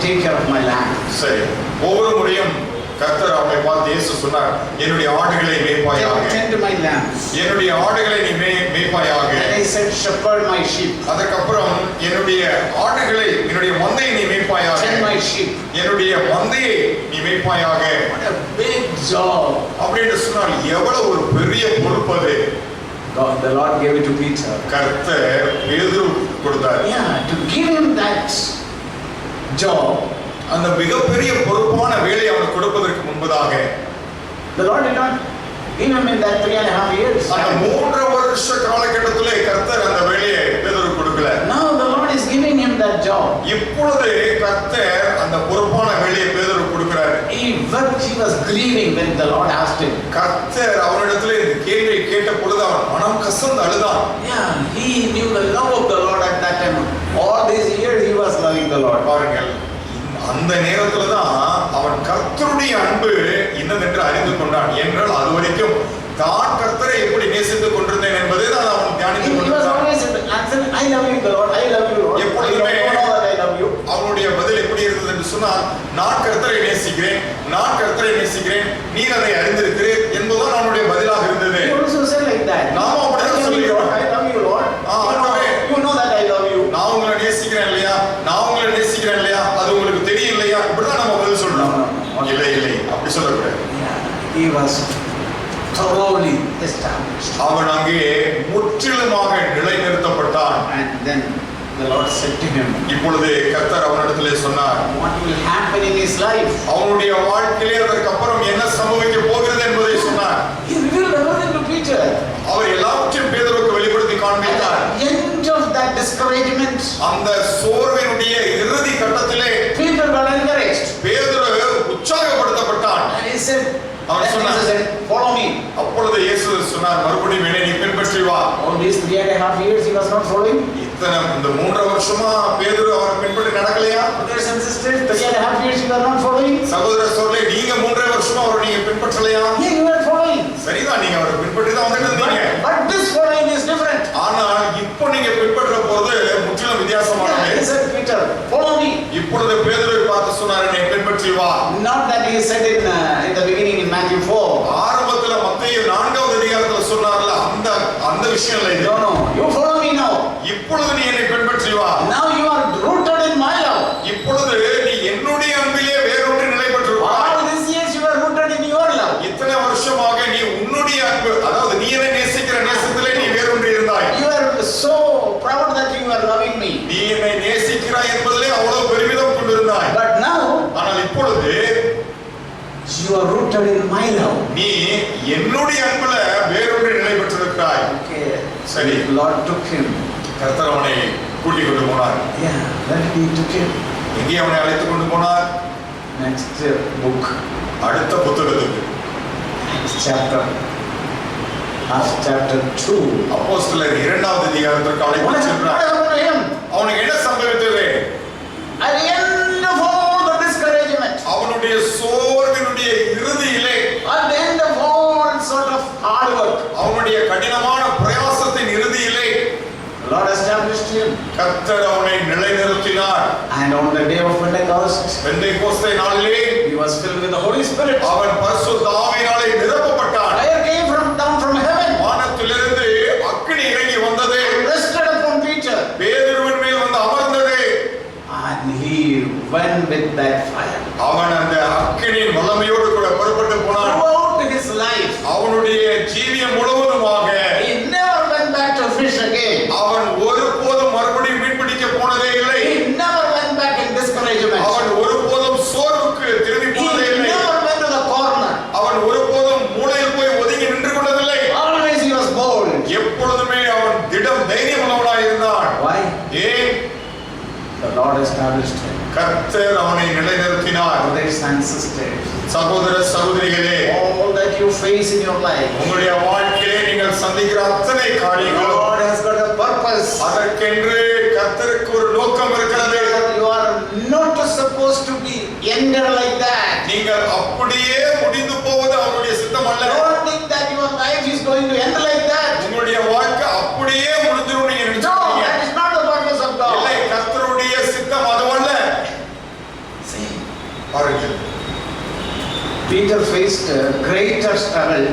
[SPEAKER 3] take care of my lamb.
[SPEAKER 2] சரி, ஒவ்வொரு முறையும் கர்த்தர் அவனை பார்த்து இயேசு சொன்னார், என்னுடைய ஆடுகளை மேய்ப்பாயாக,
[SPEAKER 3] Tend to my lambs.
[SPEAKER 2] என்னுடைய ஆடுகளை நீ மேய்ப்பாயாக.
[SPEAKER 3] And he said, shepherd my sheep.
[SPEAKER 2] அதற்கப்புறம் என்னுடைய ஆடுகளை, என்னுடைய மந்தையை நீ மேய்ப்பாயாக,
[SPEAKER 3] Tend my sheep.
[SPEAKER 2] என்னுடைய மந்தையை நீ மேய்ப்பாயாக.
[SPEAKER 3] What a big job.
[SPEAKER 2] அப்படின்னு சொன்னால் எவ்வளவு ஒரு பெரிய பொறுப்பு அது.
[SPEAKER 3] God, the Lord gave it to Peter.
[SPEAKER 2] கர்த்தர் பேதுரு கொடுத்தார்.
[SPEAKER 3] Yeah, to give him that job,
[SPEAKER 2] அந்த மிகப்பெரிய பொறுப்பான வேலையை அவனுக்கு கொடுப்பதற்கு முன்பதாக
[SPEAKER 3] the Lord did not give him in that 3.5 years.
[SPEAKER 2] அந்த 3 வருஷ காலகட்டத்திலே கர்த்தர் அந்த வேலையை பேதுரு கொடுக்கல.
[SPEAKER 3] Now the Lord is giving him that job.
[SPEAKER 2] இப்பொழுது கர்த்தர் அந்த பொறுப்பான வேலையை பேதுரு கொடுக்கிறார்.
[SPEAKER 3] He wept, he was grieving when the Lord asked him.
[SPEAKER 2] கர்த்தர் அவனிடத்திலே இந்த கேள்வியை கேட்ட பொழுது அவன் மனம் கசந்து அழுதான்.
[SPEAKER 3] Yeah, he knew the love of the Lord at that time. All these years he was loving the Lord.
[SPEAKER 2] பாருங்கள், அந்த நேரத்துல தான் அவன் கர்த்தருடைய அன்பு இன்னதென்று அறிந்து கொண்டான். என்றால் அது வரைக்கும் தான் கர்த்தரை எப்படி நேசித்துக் கொண்டிருந்தேன் என்பதை தான் அவன் தியானித்துக்
[SPEAKER 3] He was
[SPEAKER 2] கொண்டிருந்தான்.
[SPEAKER 3] always answering, I love you, the Lord, I love you, Lord.
[SPEAKER 2] எப்பொழுதுமே
[SPEAKER 3] You know that I love you.
[SPEAKER 2] அவனுடைய பதில் எப்படி இருந்தது என்று சொன்னால், நான் கர்த்தரை நேசிக்கிறேன், நான் கர்த்தரை நேசிக்கிறேன், நீர் அதை அறிந்திருக்கிறீர் என்பதுதான் அவனுடைய பதிலாக இருந்தது.
[SPEAKER 3] He also said like that.
[SPEAKER 2] நாமும் அப்படிதான்
[SPEAKER 3] I love you, Lord, I love you, Lord. You know that I love you.
[SPEAKER 2] நான் உங்களை நேசிக்கிறேன் இல்லையா, நான் உங்களை நேசிக்கிறேன் இல்லையா, அது உங்களுக்கு தெரியும் இல்லையா, இப்படிதான் நம்ம பதில் சொல்றோம். இல்லை இல்லை, அப்படி சொல்லக்கூடாது.
[SPEAKER 3] He was thoroughly established.
[SPEAKER 2] அவன் அங்கே முற்றிலுமாக நிலைநிறுத்தப்பட்டான்.
[SPEAKER 3] And then the Lord said to him,
[SPEAKER 2] இப்பொழுது கர்த்தர் அவனிடத்திலே சொன்னார்,
[SPEAKER 3] what will happen in his life?
[SPEAKER 2] அவனுடைய வாழ்க்கையிலே அதற்கு அப்புறம் என்ன சம்பவிக்க போகிறது என்பதை சொன்னார்.
[SPEAKER 3] He revealed everything to Peter.
[SPEAKER 2] அவர் எல்லாவற்றையும் பேதுருவுக்கு வெளிப்படுத்தி காண்பித்தார்.
[SPEAKER 3] At the end of that discouragement,
[SPEAKER 2] அந்த சோர்வினுடைய இறுதி கட்டத்திலே
[SPEAKER 3] Peter got encouraged.
[SPEAKER 2] பேதுரு உற்சாகப்படுத்தப்பட்டான்.
[SPEAKER 3] And he said,
[SPEAKER 2] அவர் சொன்னார்,
[SPEAKER 3] Jesus said, follow me.
[SPEAKER 2] அப்பொழுது இயேசு சொன்னார், மறுபடியும் என்னை நீ பின்பற்றி வா.
[SPEAKER 3] All these 3.5 years he was not following.
[SPEAKER 2] இத்தனை இந்த 3 வருஷமா பேதுரு அவரை பின்பற்றி நடக்கலையா?
[SPEAKER 3] Brothers and sisters, 3.5 years you were not following.
[SPEAKER 2] சகோதர சகோதரி, நீங்க 3 வருஷமா அவரை நீங்க பின்பற்றலையா?
[SPEAKER 3] Yeah, you were following.
[SPEAKER 2] சரிதான், நீங்க அவரை பின்பற்றி தான் வந்துட்டு இருந்தீங்க.
[SPEAKER 3] But this following is different.
[SPEAKER 2] ஆனால் இப்போ நீங்க பின்பற்ற போறது முற்றிலும் வித்தியாசமானது.
[SPEAKER 3] Yeah, he said, Peter, follow me.
[SPEAKER 2] இப்பொழுது பேதுருவை பார்த்து சொன்னார், என்னை பின்பற்றி வா.
[SPEAKER 3] Not that he said in the beginning in Matthew 4.
[SPEAKER 2] ஆரம்பத்துல மத்தேயு 4வது அதிகாரத்துல சொன்னார்ல, அந்த விஷயம் இல்ல இது.
[SPEAKER 3] No, no, you follow me now.
[SPEAKER 2] இப்பொழுது நீ என்னை பின்பற்றி வா.
[SPEAKER 3] Now you are rooted in my love.
[SPEAKER 2] இப்பொழுது நீ என்னுடைய அன்பிலே வேரூன்றி நிலை பெற்றிருக்கிறாய்.
[SPEAKER 3] All these years you are rooted in your love.
[SPEAKER 2] இத்தனை வருஷமாக நீ உன்னுடைய அன்பு, அதாவது நீ என்னை நேசிக்கிற நேசத்திலே நீ வேரூன்றி இருந்தாய்.
[SPEAKER 3] You are so proud that you are loving me.
[SPEAKER 2] நீ என்னை நேசிக்கிறாய் என்பதிலே அவ்வளவு பெருமிதம் கொண்டிருந்தாய்.
[SPEAKER 3] But now
[SPEAKER 2] ஆனால் இப்பொழுது
[SPEAKER 3] you are rooted in my love.
[SPEAKER 2] நீ என்னுடைய அன்புல வேரூன்றி நிலை பெற்றிருக்கிறாய்.
[SPEAKER 3] Okay.
[SPEAKER 2] சரி,
[SPEAKER 3] Lord took him.
[SPEAKER 2] கர்த்தர் அவனை கூட்டிக் கொண்டு போனார்.
[SPEAKER 3] Yeah, that he took him.
[SPEAKER 2] எங்கே அவனை அழைத்துக் கொண்டு போனார்?
[SPEAKER 3] Next book.
[SPEAKER 2] அடுத்த புத்தகத்துக்கு,
[SPEAKER 3] Acts chapter 2.
[SPEAKER 2] அப்போஸ்தலர் 2வது அதிகாரத்திற்கு அவனை
[SPEAKER 3] What
[SPEAKER 2] கூட்டிச் சென்றார்.
[SPEAKER 3] happened to him?
[SPEAKER 2] அவனுக்கு என்ன சம்பவித்தது?
[SPEAKER 3] At the end of all the discouragement,
[SPEAKER 2] அவனுடைய சோர்வினுடைய இறுதியிலே,
[SPEAKER 3] at the end of all sort of hard work,
[SPEAKER 2] அவனுடைய கடினமான பிரயாசத்தின் இறுதியிலே
[SPEAKER 3] the Lord established him.
[SPEAKER 2] கர்த்தர் அவனை நிலைநிறுத்தினார்.
[SPEAKER 3] And on the day of Pentecost,
[SPEAKER 2] Pentecost நாளிலே
[SPEAKER 3] he was filled with the Holy Spirit.
[SPEAKER 2] அவன் பரிசுத்த ஆவியினாலே நிரப்பப்பட்டான்.
[SPEAKER 3] Fire came down from heaven
[SPEAKER 2] வானத்திலிருந்து அக்கினி இறங்கி வந்தது,
[SPEAKER 3] and rested upon Peter.
[SPEAKER 2] பேதுருவின் மேல் வந்து அமர்ந்தது.
[SPEAKER 3] And he went with that fire.
[SPEAKER 2] அவன் அந்த அக்கினியின் வல்லமையோடு கூட புறப்பட்டு போனான்.
[SPEAKER 3] Throughout his life,
[SPEAKER 2] அவனுடைய ஜீவியம் முழுவதுமாக
[SPEAKER 3] he never went back to fish again.
[SPEAKER 2] அவன் ஒருபோதும்
[SPEAKER 3] established him.
[SPEAKER 2] கர்த்தர் அவனை நிலைநிறுத்தினார்.
[SPEAKER 3] Brothers and sisters,
[SPEAKER 2] சகோதர சகோதரிகளே,
[SPEAKER 3] all that you face in your life,
[SPEAKER 2] உங்களுடைய வாழ்க்கையிலே நீங்கள் சந்திக்கிற அத்தனை காரியங்களும்
[SPEAKER 3] God has got a purpose.
[SPEAKER 2] அதற்கென்று கர்த்தருக்கு ஒரு நோக்கம் இருக்கிறது.
[SPEAKER 3] You are not supposed to be ended like that.
[SPEAKER 2] நீங்கள் அப்படியே முடிந்து போவது அவருடைய சித்தம் அல்ல.
[SPEAKER 3] Don't think that your life is going to end like that.
[SPEAKER 2] உங்களுடைய வாழ்க்கை அப்படியே முடிஞ்சிரும் நீங்க
[SPEAKER 3] No,
[SPEAKER 2] நினைச்சீங்க.
[SPEAKER 3] that is not the purpose of
[SPEAKER 2] இல்லை,
[SPEAKER 3] God.
[SPEAKER 2] கர்த்தருடைய சித்தம் அதுவல்ல.
[SPEAKER 3] See,
[SPEAKER 2] பாருங்கள்,
[SPEAKER 3] Peter faced a greater struggle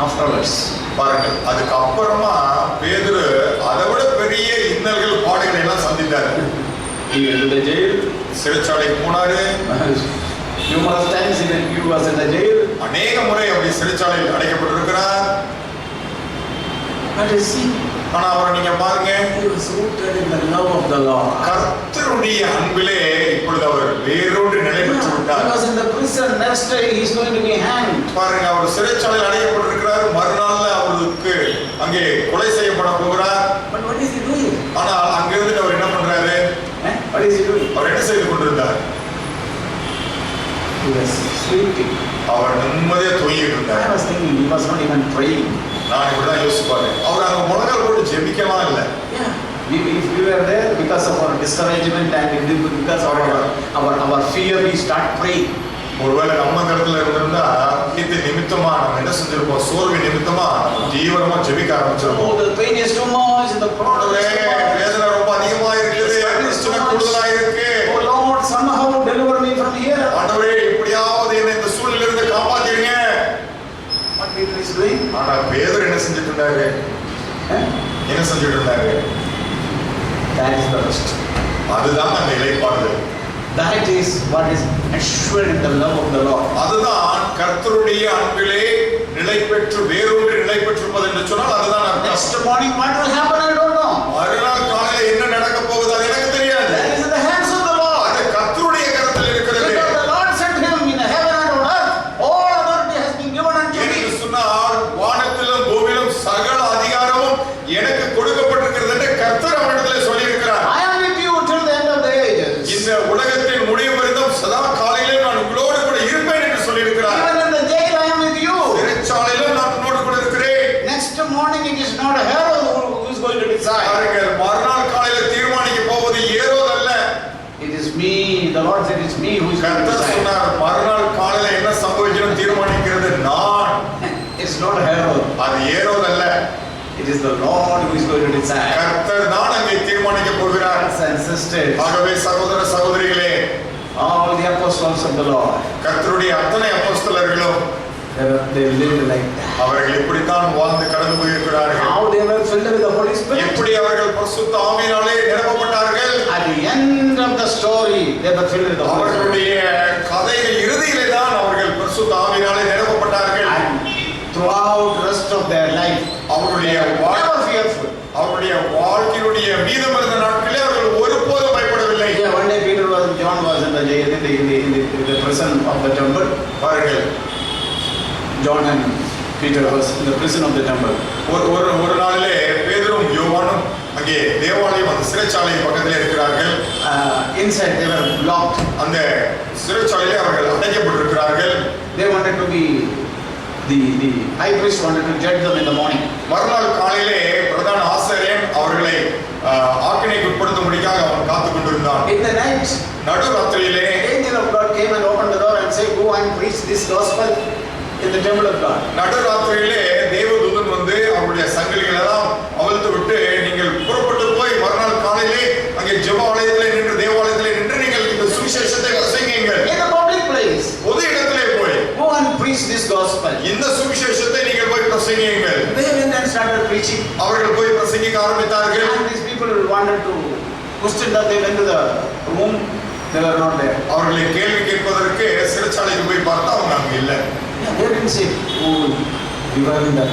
[SPEAKER 3] afterwards.
[SPEAKER 2] பாருங்கள், அதுக்கு அப்புறமா பேதுரு அதை விட பெரிய இன்னல்கள் பாடுகளை எல்லாம் சந்தித்தார்.
[SPEAKER 3] He went to the jail.
[SPEAKER 2] சிறைச்சாலைக்கு போனாரு.
[SPEAKER 3] Numerous times he was in the jail.
[SPEAKER 2] அநேக முறை அப்படி சிறைச்சாலையில் அடைக்கப்பட்டிருக்கிறார்.
[SPEAKER 3] But you see,
[SPEAKER 2] ஆனா அவரை நீங்க பாருங்க,
[SPEAKER 3] he was rooted in the love of the Lord.
[SPEAKER 2] கர்த்தருடைய அன்பிலே இப்பொழுது அவர் வேரோடு நிலை பெற்று
[SPEAKER 3] He
[SPEAKER 2] விட்டார்.
[SPEAKER 3] was in the prison. Next day he is going to be hanged.
[SPEAKER 2] பாருங்க, அவர் சிறைச்சாலையில் அடைக்கப்பட்டிருக்கிறார். மறுநாள்ல அவருக்கு அங்கே கொலை செய்யப்பட போகிறார்.
[SPEAKER 3] But what is he doing?
[SPEAKER 2] ஆனால் அங்கிருந்து அவர் என்ன பண்றாரு?
[SPEAKER 3] What is he doing?
[SPEAKER 2] அவர் என்ன செய்து கொண்டிருந்தார்?
[SPEAKER 3] He was sleeping.
[SPEAKER 2] அவர் நிம்மதியா தூங்கிட்டு இருந்தார்.
[SPEAKER 3] I was thinking he was not even praying.
[SPEAKER 2] நான் இப்படிதான் யோசிப்பாரு. அவர் அங்க முழங்கால் போட்டு ஜெபிக்கலாம் இல்ல.
[SPEAKER 3] Yeah. If we were there because of our discouragement and because of our fear, we start praying.
[SPEAKER 2] ஒருவேளை நம்ம அந்த இடத்துல இருந்திருந்தா இது நிமித்தமா நம்ம என்ன செஞ்சிருப்போம்? சோர்வு நிமித்தமா தீவிரமா ஜெபிக்க ஆரம்பிச்சிருப்போம்.
[SPEAKER 3] Oh, the pain is too much and the problem is too much.
[SPEAKER 2] வேதனை ரொம்ப அதிகமா இருக்குது, பிரச்சனை கூடுதலா இருக்கு.
[SPEAKER 3] Oh Lord, somehow deliver me from here.
[SPEAKER 2] ஆண்டவரே, எப்படியாவது என்னை இந்த சூழ்நிலையில இருந்து காப்பாத்திடுங்க.
[SPEAKER 3] What Peter is doing?
[SPEAKER 2] ஆனா பேதுரு என்ன செஞ்சிட்டு இருந்தாரு? என்ன செஞ்சிட்டு இருந்தாரு?
[SPEAKER 3] That is the rest.
[SPEAKER 2] அதுதான் அந்த இளைப்பாறுதல்.
[SPEAKER 3] That is what is assured in the love of the Lord.
[SPEAKER 2] அதுதான் கர்த்தருடைய அன்பிலே நிலை பெற்று வேறொன்று நிலை பெற்றிருப்பது என்று சொன்னால் அதுதான் அர்த்தம்.
[SPEAKER 3] Next morning what will happen, I don't know.
[SPEAKER 2] மறுநாள் காலையில என்ன நடக்க போகுது அது எனக்கு தெரியாது.
[SPEAKER 3] That is in the hands of the Lord.
[SPEAKER 2] அது கர்த்தருடைய கரத்தில் இருக்கிறது.
[SPEAKER 3] Because the Lord sent him in heaven and on earth, all authority has been given unto me.
[SPEAKER 2] என்று சொன்னால் வானத்திலும் பூமியிலும் சகல அதிகாரமும் எனக்கு கொடுக்கப்பட்டிருக்கிறது என்று கர்த்தர் அவனிடத்திலே சொல்லி இருக்கிறார்.
[SPEAKER 3] I am with you till the end of the ages.
[SPEAKER 2] இந்த உலகத்தின் முடிவு வரைக்கும் சதா காலையிலே நான் உங்களோடு கூட இருப்பேன் என்று சொல்லி இருக்கிறார்.
[SPEAKER 3] Even in the jail I am with you.
[SPEAKER 2] சிறைச்சாலையிலும் நான் உங்களோடு கூட இருக்கிறேன்.
[SPEAKER 3] Next morning it is not Herod who is going to decide.
[SPEAKER 2] பாருங்கள், மறுநாள் காலையில தீர்மானிக்க போவது ஏரோது அல்ல.
[SPEAKER 3] It is me. The Lord said it's me who is going to
[SPEAKER 2] கர்த்தர்
[SPEAKER 3] decide.
[SPEAKER 2] சொன்னார், மறுநாள் காலையில என்ன சம்பவிக்கணும் தீர்மானிக்கிறது நான்.
[SPEAKER 3] It's not Herod.
[SPEAKER 2] அது ஏரோது அல்ல.
[SPEAKER 3] It is the Lord who is going to decide.
[SPEAKER 2] கர்த்தர் தான் அங்கே தீர்மானிக்க போகிறார்.
[SPEAKER 3] Brothers and sisters,
[SPEAKER 2] ஆகவே சகோதர சகோதரிகளே,
[SPEAKER 3] all the apostles of the Lord,
[SPEAKER 2] கர்த்தருடைய அத்தனை அப்போஸ்தலர்களும்
[SPEAKER 3] they lived like that.
[SPEAKER 2] அவர்கள் இப்படித்தான் வாழ்ந்து கடந்து போயிருக்கிறார்கள்.
[SPEAKER 3] How they were filled with the Holy Spirit.
[SPEAKER 2] எப்படி அவர்கள் பரிசுத்த ஆவியினாலே நிரப்பப்பட்டார்கள்.
[SPEAKER 3] At the end of the story, they were filled with the Holy Spirit.
[SPEAKER 2] அவர்களுடைய கதையின் இறுதியிலே தான் அவர்கள் பரிசுத்த ஆவியினாலே நிரப்பப்பட்டார்கள்.
[SPEAKER 3] And throughout the rest of their life,
[SPEAKER 2] அவருடைய
[SPEAKER 3] never fearful.
[SPEAKER 2] அவருடைய வாழ்க்கையினுடைய மீதம் இருந்த நாட்களே அவர்கள் ஒருபோதும் பயப்படவில்லை.
[SPEAKER 3] Yeah, one day John was in the jail, in the prison of the temple.
[SPEAKER 2] பாருங்கள்,
[SPEAKER 3] John and Peter was in the prison of the temple.
[SPEAKER 2] ஒரு நாளிலே பேதுரும் யோவானும் அங்கே தேவாலயம் அந்த சிறைச்சாலை பக்கத்திலே இருக்கிறார்கள்.
[SPEAKER 3] Inside they were locked.
[SPEAKER 2] அந்த சிறைச்சாலையிலே அவர்கள் அடைக்கப்பட்டிருக்கிறார்கள்.
[SPEAKER 3] They wanted to be the high priest wanted to judge them in the morning.
[SPEAKER 2] மறுநாள் காலையிலே பிரதான ஆசாரியன் அவர்களை ஆக்கினைக்கு உட்படுத்தும்படியாக அவன் காத்துக் கொண்டிருந்தான்.
[SPEAKER 3] In the night,
[SPEAKER 2] நடுராத்திரியிலே
[SPEAKER 3] the angel of God came and opened the door and said, "Go and preach this gospel in the temple of God."
[SPEAKER 2] நடுராத்திரியிலே தேவதூதன் வந்து அவருடைய சங்கிலிகளை எல்லாம் அவிழ்த்து விட்டு நீங்கள் புறப்பட்டு போய் மறுநாள் காலையிலே அங்கே ஜெப ஆலயத்திலே நின்று தேவாலயத்திலே நின்று நீங்கள் இந்த சுவிசேஷத்தை பிரசங்கியுங்கள்.
[SPEAKER 3] In the public place,
[SPEAKER 2] பொது இடத்திலே போய்
[SPEAKER 3] go and preach this gospel.
[SPEAKER 2] இந்த சுவிசேஷத்தை நீங்கள் போய் பிரசங்கியுங்கள்.
[SPEAKER 3] They went and started preaching.
[SPEAKER 2] அவர்கள் போய் பிரசங்கிக்க ஆரம்பித்தார்கள்.
[SPEAKER 3] And these people wanted to question that. They went to the room, they were not there.
[SPEAKER 2] அவர்களை கேள்வி கேட்பதற்கு சிறைச்சாலைக்கு போய் பார்த்தா அவங்க அங்க இல்லை.
[SPEAKER 3] They didn't say, "Oh, we were in the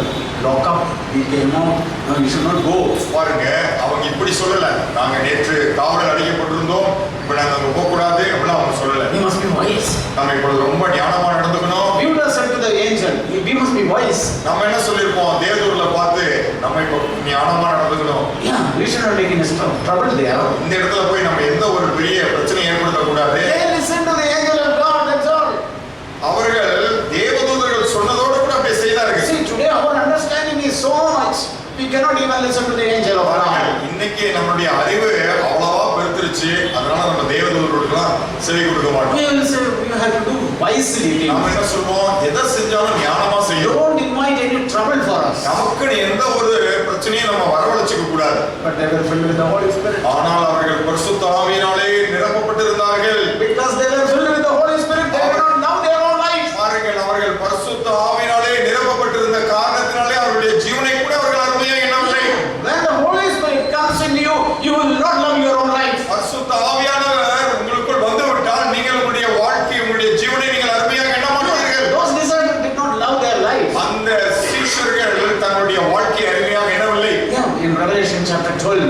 [SPEAKER 3] lockup, we came out, no, you should not go."
[SPEAKER 2] பாருங்க, அவங்க இப்படி சொல்லல. நாங்க நேற்று காவலில் அடைக்கப்பட்டிருந்தோம், இப்ப நாங்க அங்க போக கூடாது அப்படிலாம் அவங்க சொல்லல.
[SPEAKER 3] We must be wise.
[SPEAKER 2] நம்ம இப்பொழுது ரொம்ப ஞானமா நடந்துக்கணும்.
[SPEAKER 3] Judas said to the angel, "We must be wise."
[SPEAKER 2] நம்ம என்ன சொல்லிருப்போம்? தேவதூர்ல பார்த்து நம்ம இப்ப ஞானமா நடந்துக்கணும்.
[SPEAKER 3] Yeah, we we should not make any trouble there.
[SPEAKER 2] இந்த இடத்துல போய் நம்ம எந்த ஒரு பெரிய பிரச்சனை ஏற்படுத்த கூடாது.
[SPEAKER 3] They listen to the angel of God, that's all.
[SPEAKER 2] அவர்கள் தேவதூதர்கள் சொன்னதோடு கூட அப்படியே செய்தார்கள்.
[SPEAKER 3] See, today our understanding is so much, we cannot even listen to the angel of God.
[SPEAKER 2] இன்னைக்கு நம்மளுடைய அறிவு அவ்வளவா பெருத்துருச்சு, அதனால நம்ம தேவதூதர்களுக்கெல்லாம் செவி கொடுக்க மாட்டோம்.
[SPEAKER 3] We will say we have to do wisely.
[SPEAKER 2] நாம என்ன சொல்வோம், எதை செஞ்சாலும் ஞானமா செய்யணும்.
[SPEAKER 3] Don't invite any trouble for us.
[SPEAKER 2] நமக்கு எந்த ஒரு பிரச்சனையும் நம்ம வரவழைச்சுக்க கூடாது.
[SPEAKER 3] But they were filled with the Holy Spirit.
[SPEAKER 2] ஆனால் அவர்கள் பரிசுத்த ஆவியினாலே நிரப்பப்பட்டிருந்தார்கள்.
[SPEAKER 3] Because they were filled with the Holy Spirit, they did not love their own life.
[SPEAKER 2] அவர்கள் பரிசுத்த ஆவியினாலே நிரப்பப்பட்டிருந்த காரணத்தினாலே அவருடைய ஜீவனை கூட அவர்கள் அருமையாக எண்ணவில்லை.
[SPEAKER 3] When the Holy Spirit comes in you, you will not love your own life.
[SPEAKER 2] பரிசுத்த ஆவியானவர் உங்களுக்குள் வந்துவிட்டால் நீங்கள் உங்களுடைய வாழ்க்கை, உங்களுடைய ஜீவனை நீங்கள் அருமையாக எண்ண மாட்டீர்கள்.
[SPEAKER 3] Those disciples did not love their life.
[SPEAKER 2] அந்த சீஷர்கள் தங்களுடைய வாழ்க்கையை அருமையாக எண்ணவில்லை.
[SPEAKER 3] In Revelation chapter 12,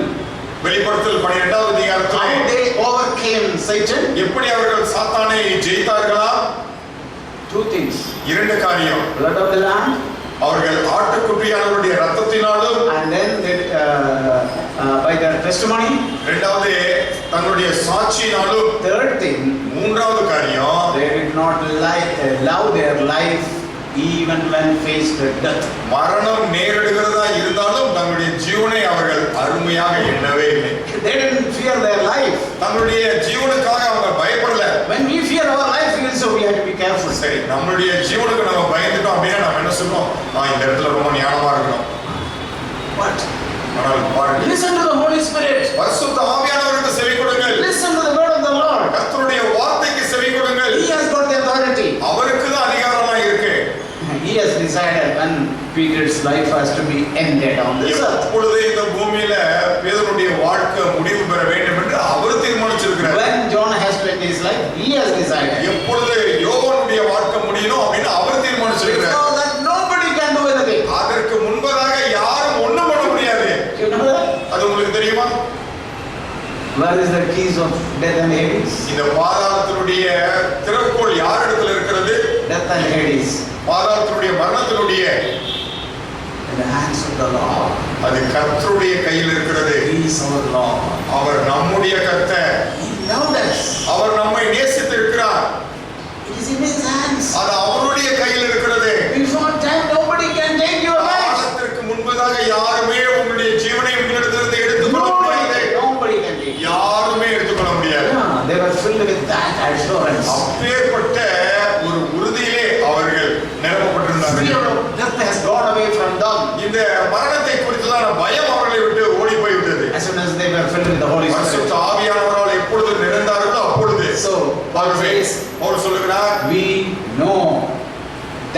[SPEAKER 2] வெளிப்படுத்தல் 12வது அதிகாரத்தில்
[SPEAKER 3] how they overcame Satan.
[SPEAKER 2] எப்படி அவர்கள் சாத்தானை ஜெயித்தார்களா?
[SPEAKER 3] Two things.
[SPEAKER 2] இரண்டு காரியம்.
[SPEAKER 3] Blood of the Lamb.
[SPEAKER 2] அவர்கள் ஆட்டுக்குட்டியானவருடைய ரத்தத்தினாலும்
[SPEAKER 3] And then they, by their testimony.
[SPEAKER 2] இரண்டாவது தங்களுடைய சாட்சியினாலும்.
[SPEAKER 3] Third thing,
[SPEAKER 2] மூன்றாவது காரியம்,
[SPEAKER 3] they did not love their life even when faced with death.
[SPEAKER 2] மரணம் நேரிடுகிறதா இருந்தாலும் தங்களுடைய ஜீவனை அவர்கள் அருமையாக எண்ணவே இல்லை.
[SPEAKER 3] They didn't fear their life.
[SPEAKER 2] தங்களுடைய ஜீவனுக்காக அவங்க பயப்படல.
[SPEAKER 3] When we fear our life, we also we have to be careful.
[SPEAKER 2] சரி, நம்மளுடைய ஜீவனுக்கு நம்ம பயந்துட்டோம் அப்படின்னா நம்ம என்ன சொல்றோம், நான் இந்த இடத்துல ரொம்ப ஞானமா இருக்கணும்.
[SPEAKER 3] What?
[SPEAKER 2] ஆனால் பாருங்க,
[SPEAKER 3] Listen to the Holy Spirit.
[SPEAKER 2] பரிசுத்த ஆவியானவருக்கு செவி கொடுங்கள்.
[SPEAKER 3] Listen to the word of the Lord.
[SPEAKER 2] கர்த்தருடைய வார்த்தைக்கு செவி கொடுங்கள்.
[SPEAKER 3] He has got the authority.
[SPEAKER 2] அவருக்கு தான் அதிகாரமா இருக்கு.
[SPEAKER 3] He has decided when Peter's life has to be ended on this earth.
[SPEAKER 2] எப்பொழுது இந்த பூமியில பேதுருடைய வாழ்க்கை முடிவு பெற வேண்டும் என்று அவர் தீர்மானிச்சிருக்கிறார்.
[SPEAKER 3] When John has to end his life, he has decided.
[SPEAKER 2] எப்பொழுது யோவானுடைய வாழ்க்கை முடியணும் அப்படின்னு அவர் தீர்மானிச்சிருக்கிறார்.
[SPEAKER 3] So that nobody can do anything.
[SPEAKER 2] அதற்கு முன்பதாக யாரும் ஒண்ணும் பண்ண முடியாது.
[SPEAKER 3] You know that?
[SPEAKER 2] அது உங்களுக்கு தெரியுமா?
[SPEAKER 3] Where is the keys of death and Hades?
[SPEAKER 2] இந்த பாதாளத்தினுடைய திறவுகோல் யார் இடத்துல இருக்கிறது?
[SPEAKER 3] Death and Hades.
[SPEAKER 2] பாதாளத்தினுடைய மரணத்தினுடைய
[SPEAKER 3] In the hands of the Lord.
[SPEAKER 2] அது கர்த்தருடைய கையில் இருக்கிறது.
[SPEAKER 3] He is our Lord.
[SPEAKER 2] அவர் நம்முடைய கர்த்தர்.
[SPEAKER 3] He loved us.
[SPEAKER 2] அவர் நம்மை நேசித்திருக்கிறார்.
[SPEAKER 3] It is in His hands.
[SPEAKER 2] அது அவருடைய கையில் இருக்கிறது.
[SPEAKER 3] Before time, nobody can take your life.
[SPEAKER 2] காலத்திற்கு முன்பதாக யாருமே உங்களுடைய ஜீவனை உங்களிடத்திலிருந்து எடுத்துக்கொள்ள முடியாது.
[SPEAKER 3] Nobody can take.
[SPEAKER 2] யாருமே எடுத்துக்கொள்ள முடியாது.
[SPEAKER 3] Yeah, they were filled with that assurance.
[SPEAKER 2] அப்பேற்பட்ட ஒரு உறுதியிலே அவர்கள் நிரப்பப்பட்டிருந்தார்கள்.
[SPEAKER 3] Fear of death has gone away from them.
[SPEAKER 2] இந்த மரணத்தை குறித்ததான பயம் அவர்களை விட்டு ஓடி போய்விட்டது.
[SPEAKER 3] As soon as they were filled with the Holy Spirit.
[SPEAKER 2] பரிசுத்த ஆவியானவரால் எப்பொழுது நிறைந்தார்களோ அப்பொழுது.
[SPEAKER 3] So, Paul says,
[SPEAKER 2] பவுல் சொல்லுகிறார்,
[SPEAKER 3] we know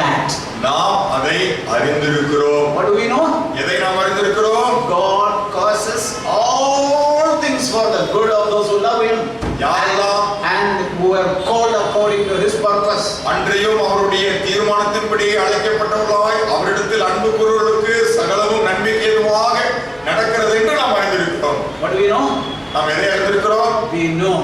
[SPEAKER 3] that.
[SPEAKER 2] நாம் அதை அறிந்திருக்கிறோம்.
[SPEAKER 3] What do we know?
[SPEAKER 2] எதை நாம் அறிந்திருக்கிறோம்?
[SPEAKER 3] God causes all things for the good of those who love Him.
[SPEAKER 2] யாரெல்லாம்
[SPEAKER 3] And who are called according to His purpose.
[SPEAKER 2] அன்றையும் அவருடைய தீர்மானத்தின்படி அழைக்கப்பட்டவர்களாய் அவரிடத்தில் அன்பு கூறுவதற்கு சகலமும் நன்மைக்கு ஏதுவாக நடக்கிறது என்று நாம் அறிந்திருக்கிறோம்.
[SPEAKER 3] What do we know?
[SPEAKER 2] நாம் எதை அறிந்திருக்கிறோம்?
[SPEAKER 3] We know.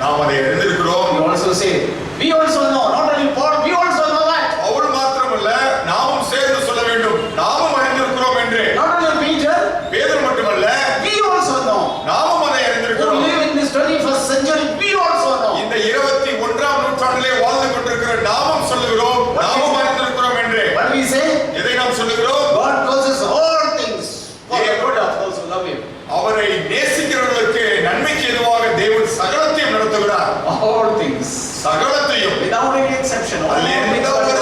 [SPEAKER 2] நாம் அதை அறிந்திருக்கிறோம்.
[SPEAKER 3] We also say, we also know. Not only Paul, we also know that.
[SPEAKER 2] அவள் மாத்திரமல்ல, நாமும் சேர்ந்து சொல்ல வேண்டும், நாமும் அறிந்திருக்கிறோம் என்று.
[SPEAKER 3] Not only Peter,
[SPEAKER 2] பேதுரு மட்டுமல்ல,
[SPEAKER 3] we also know.
[SPEAKER 2] நாமும் அதை
[SPEAKER 3] Who
[SPEAKER 2] அறிந்திருக்கிறோம்.
[SPEAKER 3] live in this 21st century, we also know.
[SPEAKER 2] இந்த 21ஆம் நூற்றாண்டிலே வாழ்ந்து கொண்டிருக்கிற நாமும் சொல்லுகிறோம், நாமும் அறிந்திருக்கிறோம் என்று.
[SPEAKER 3] What do we say?
[SPEAKER 2] எதை நாம் சொல்லுகிறோம்?
[SPEAKER 3] God causes all things for the good of those who love Him.
[SPEAKER 2] அவரை நேசிக்கிறவர்களுக்கு நன்மைக்கு எதுவாக தேவன் சகலத்தையும் நடத்துகிறார்.
[SPEAKER 3] All things.
[SPEAKER 2] சகலத்தையும்
[SPEAKER 3] Without any exception. All
[SPEAKER 2] அதில் எந்த
[SPEAKER 3] things
[SPEAKER 2] ஒரு
[SPEAKER 3] are